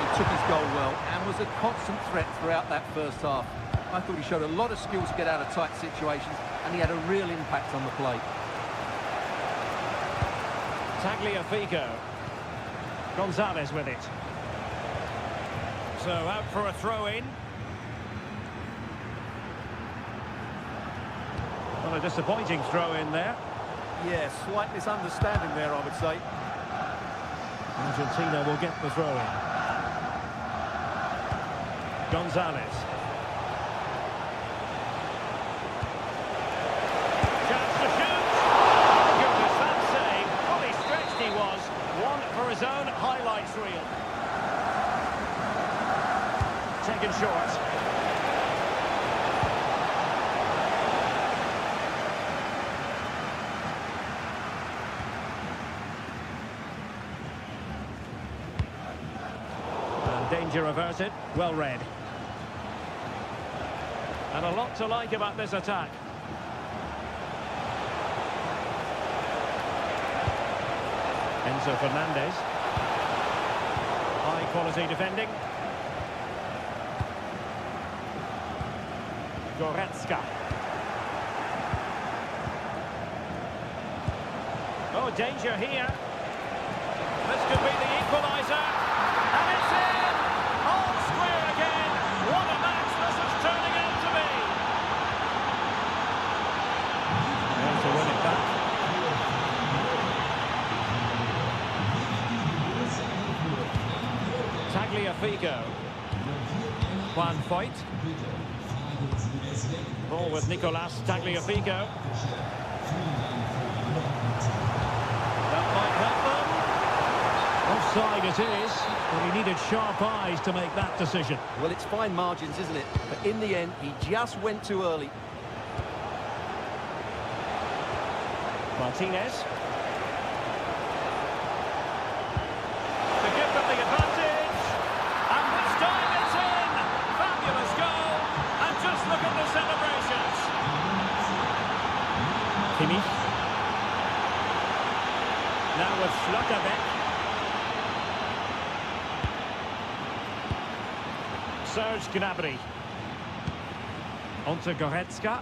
He took his goal well and was a constant threat throughout that first half. I thought he showed a lot of skill to get out of tight situations, and he had a real impact on the play. Tagliafico. Gonzalez with it. So out for a throw-in. Well, a disappointing throw-in there. Yeah, slight misunderstanding there, I would say. Argentina will get the throw-in. Gonzalez. Chance to shoot. Oh, goodness, that save. Fully stretched he was. One for his own highlights reel. Taken short. Danger averted, well read. And a lot to like about this attack. Enzo Fernandez. High quality defending. Goretzka. Oh, danger here. This could be the equaliser. And it's in! All square again. What a match this is turning out to be. And to win it back. Tagliafico. Juan Foyt. Ball with Nicolas Tagliafico. That might help them. Offside it is, but he needed sharp eyes to make that decision. Well, it's fine margins, isn't it? But in the end, he just went too early. Martinez. To give them the advantage. And this time it's in. Fabulous goal. And just look at the celebrations. Kimmich. Now with Schlotterbeck. Serge Gnabry. Onto Goretzka.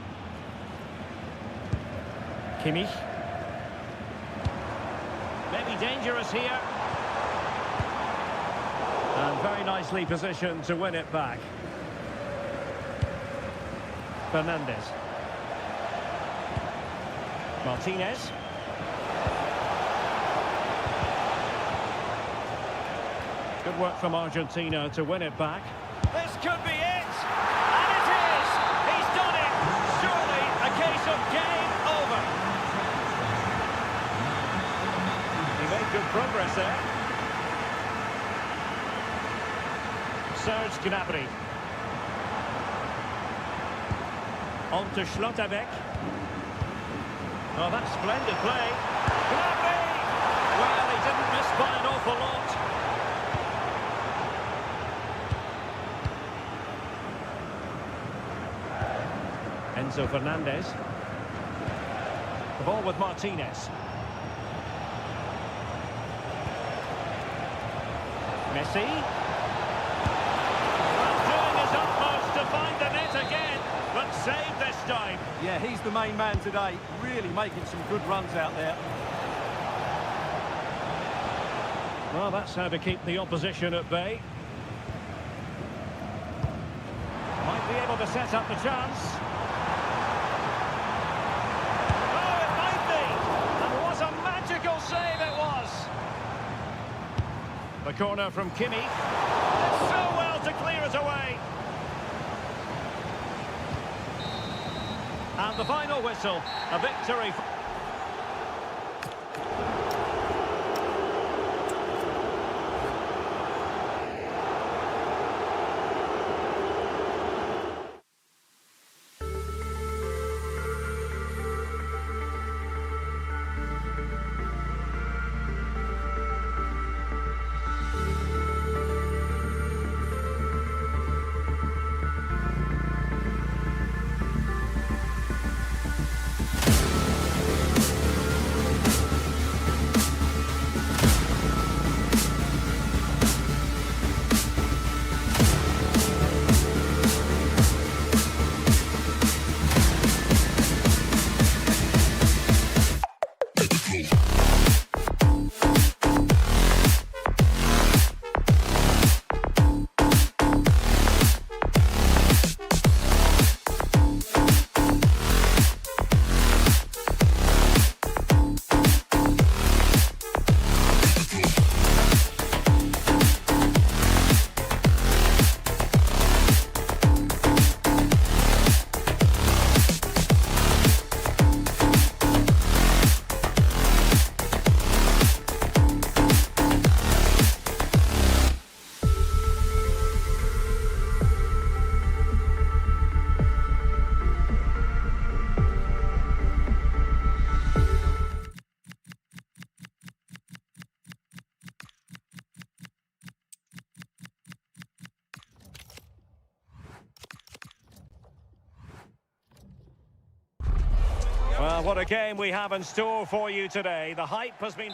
Kimmich. Maybe dangerous here. And very nicely positioned to win it back. Fernandez. Martinez. Good work from Argentina to win it back. This could be it! And it is! He's done it! Surely a case of game over. He made good progress there. Serge Gnabry. On to Schlotterbeck. Oh, that's splendid play. Gnabry! Well, he didn't miss by an awful lot. Enzo Fernandez. The ball with Martinez. Messi. Well, doing his utmost to find the net again, but saved this time. Yeah, he's the main man today, really making some good runs out there. Well, that's how to keep the opposition at bay. Might be able to set up the chance. Save it was. The corner from Kimmich. It's so well to clear it away. And the final whistle, a victory. Well, what a game we have in store for you today. The hype has been...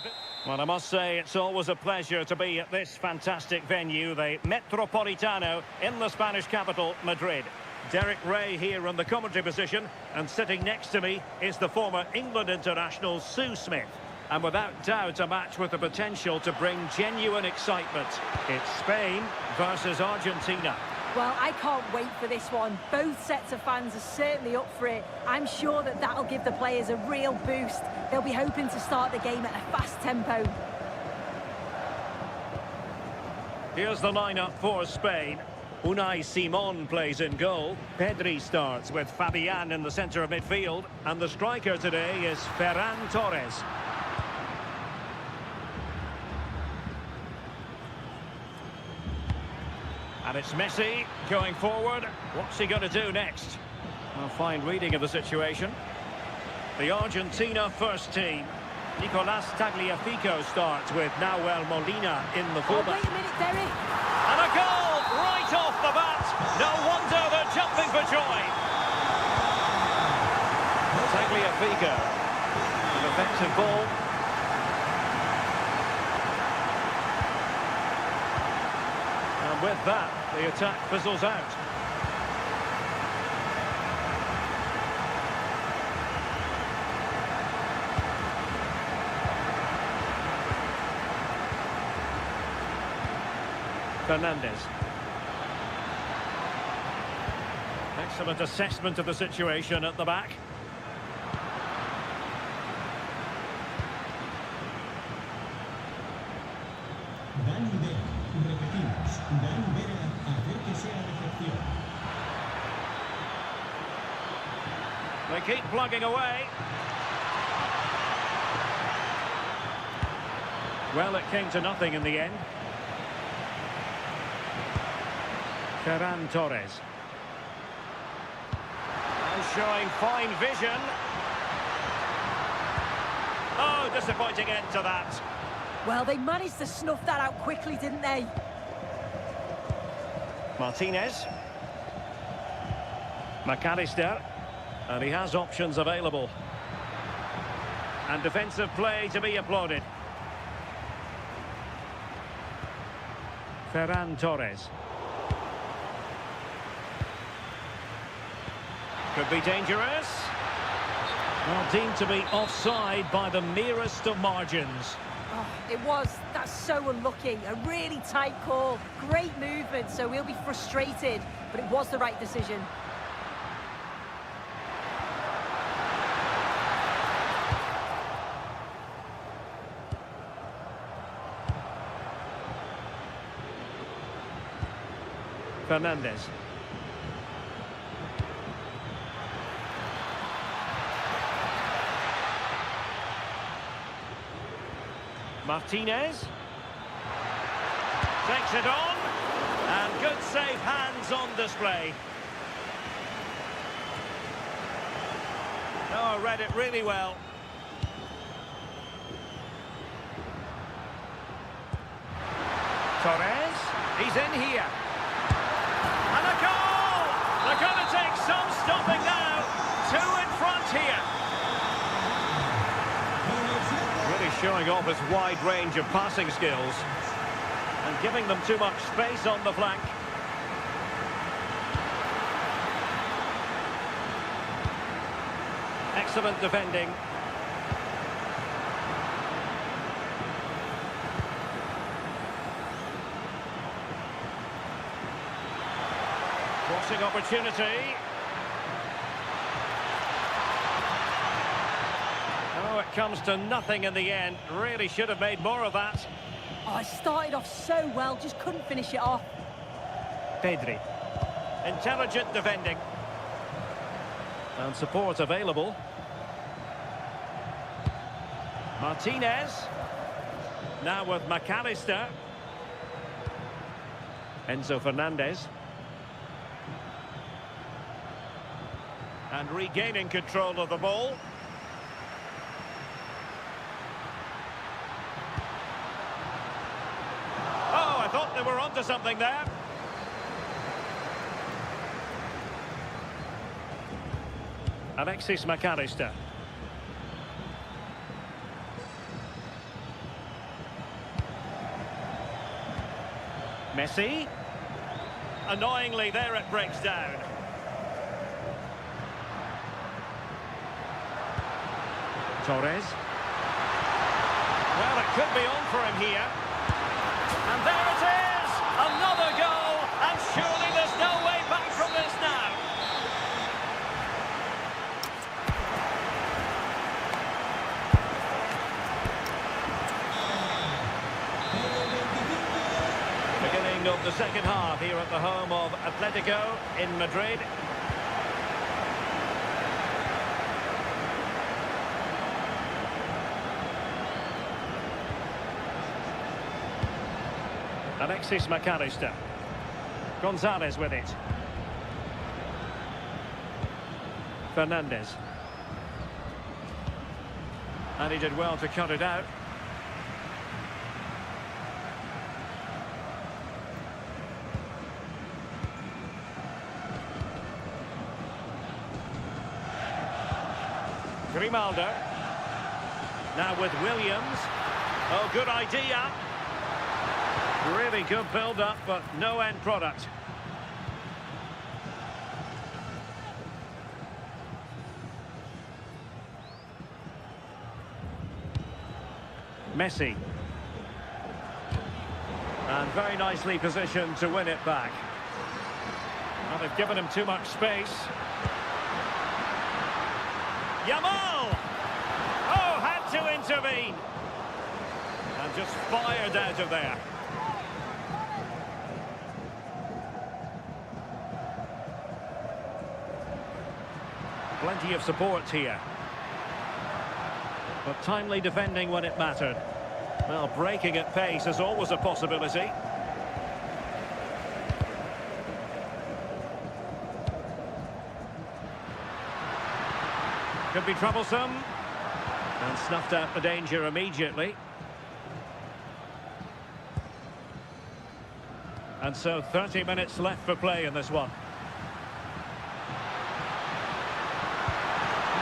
Well, I must say, it's always a pleasure to be at this fantastic venue, the Metropolitano, in the Spanish capital, Madrid. Derek Ray here in the commentary position, and sitting next to me is the former England international, Sue Smith. And without doubt, a match with the potential to bring genuine excitement. It's Spain versus Argentina. Well, I can't wait for this one. Both sets of fans are certainly up for it. I'm sure that that'll give the players a real boost. They'll be hoping to start the game at a fast tempo. Here's the lineup for Spain. Unai Simon plays in goal. Pedri starts with Fabian in the centre of midfield. And the striker today is Ferran Torres. And it's Messi going forward. What's he going to do next? A fine reading of the situation. The Argentina first team. Nicolas Tagliafico starts with Nahuel Molina in the fullback. Oh, wait a minute, Derek. And a goal right off the bat. No wonder they're jumping for joy. Tagliafico. An effective ball. And with that, the attack fizzles out. Fernandez. Excellent assessment of the situation at the back. They keep plugging away. Well, it came to nothing in the end. Ferran Torres. And showing fine vision. Oh, disappointing end to that. Well, they managed to snuff that out quickly, didn't they? Martinez. McAllister. And he has options available. And defensive play to be applauded. Ferran Torres. Could be dangerous. Well, deemed to be offside by the merest of margins. Oh, it was. That's so unlucky. A really tight call. Great movement, so we'll be frustrated. But it was the right decision. Fernandez. Martinez. Takes it on. And good safe hands on display. Oh, read it really well. Torres. He's in here. And a goal! They're going to take some stopping now. Two in front here. Really showing off his wide range of passing skills. And giving them too much space on the flank. Excellent defending. crossing opportunity. Oh, it comes to nothing in the end. Really should have made more of that. Oh, it started off so well, just couldn't finish it off. Pedri. Intelligent defending. And support available. Martinez. Now with McAllister. Enzo Fernandez. And regaining control of the ball. Oh, I thought they were onto something there. Alexis McAllister. Messi. Annoyingly, there it breaks down. Torres. Well, it could be on for him here. And there it is! Another goal! And surely there's no way back from this now. Beginning of the second half here at the home of Atletico in Madrid. Alexis McAllister. Gonzalez with it. Fernandez. And he did well to cut it out. Grimaldo. Now with Williams. Oh, good idea. Really good build-up, but no end product. Messi. And very nicely positioned to win it back. Well, they've given him too much space. Yamal! Oh, had to intervene. And just fired out of there. Plenty of support here. But timely defending when it mattered. Well, breaking at pace is always a possibility. Could be troublesome. And snuffed out the danger immediately. And so 30 minutes left for play in this one.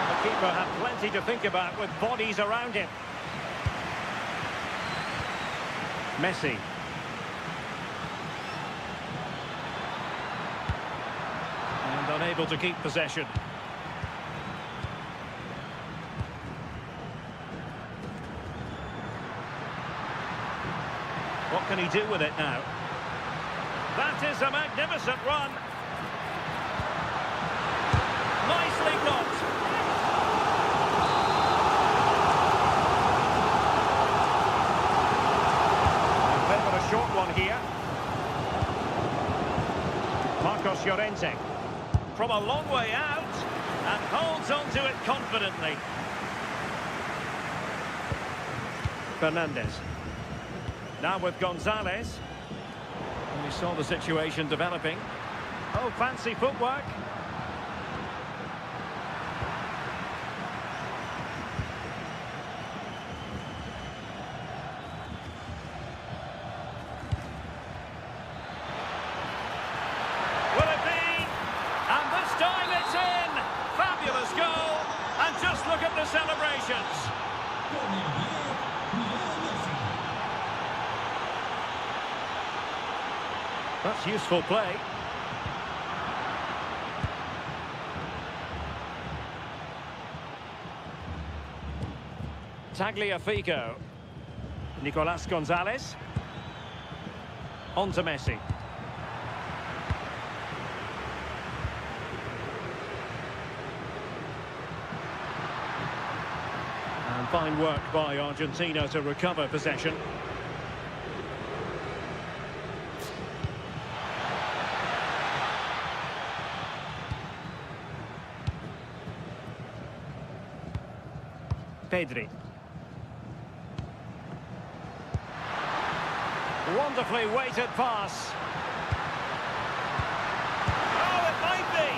The keeper had plenty to think about with bodies around him. Messi. And unable to keep possession. What can he do with it now? That is a magnificent run. Nicely blocked. A bit of a short one here. Marcos Llorente. From a long way out. And holds on to it confidently. Fernandez. Now with Gonzalez. And we saw the situation developing. Oh, fancy footwork. Will it be? And this time it's in. Fabulous goal. And just look at the celebrations. That's useful play. Tagliafico. Nicolas Gonzalez. On to Messi. Fine work by Argentina to recover possession. Pedri. Wonderfully weighted pass. Oh, it might be!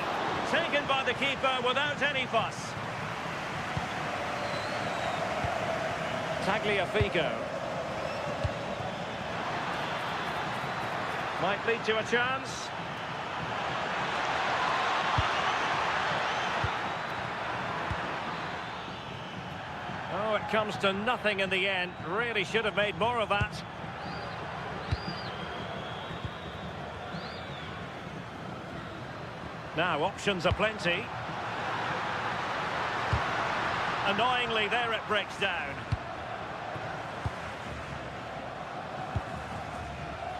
Taken by the keeper without any fuss. Tagliafico. Might lead to a chance. Oh, it comes to nothing in the end. Really should have made more of that. Now, options are plenty. Annoyingly, there it breaks down.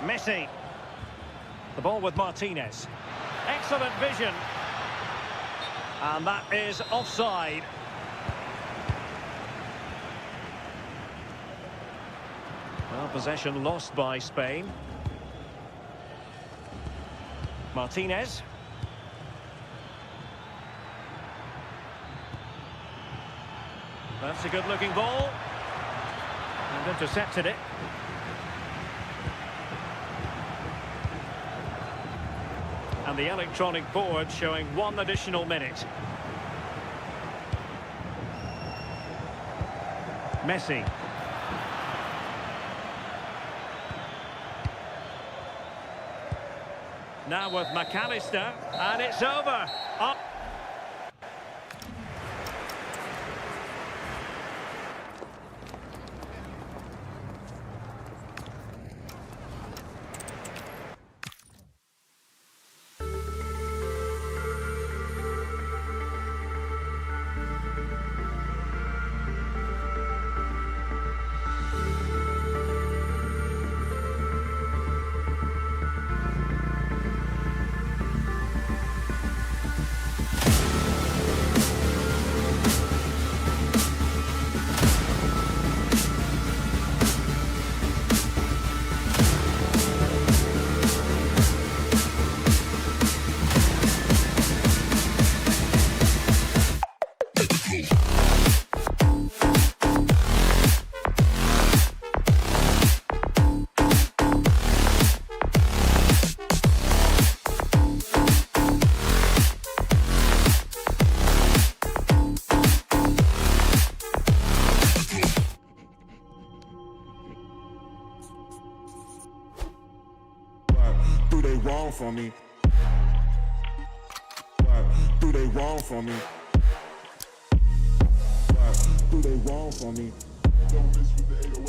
Messi. The ball with Martinez. Excellent vision. And that is offside. Well, possession lost by Spain. Martinez. That's a good-looking ball. And intercepted it. And the electronic board showing 1 additional minute. Messi. Now with McAllister, and it's over. Up. Do they wrong for me? What do they wrong for me? What do they wrong for me? Don't miss with the 808.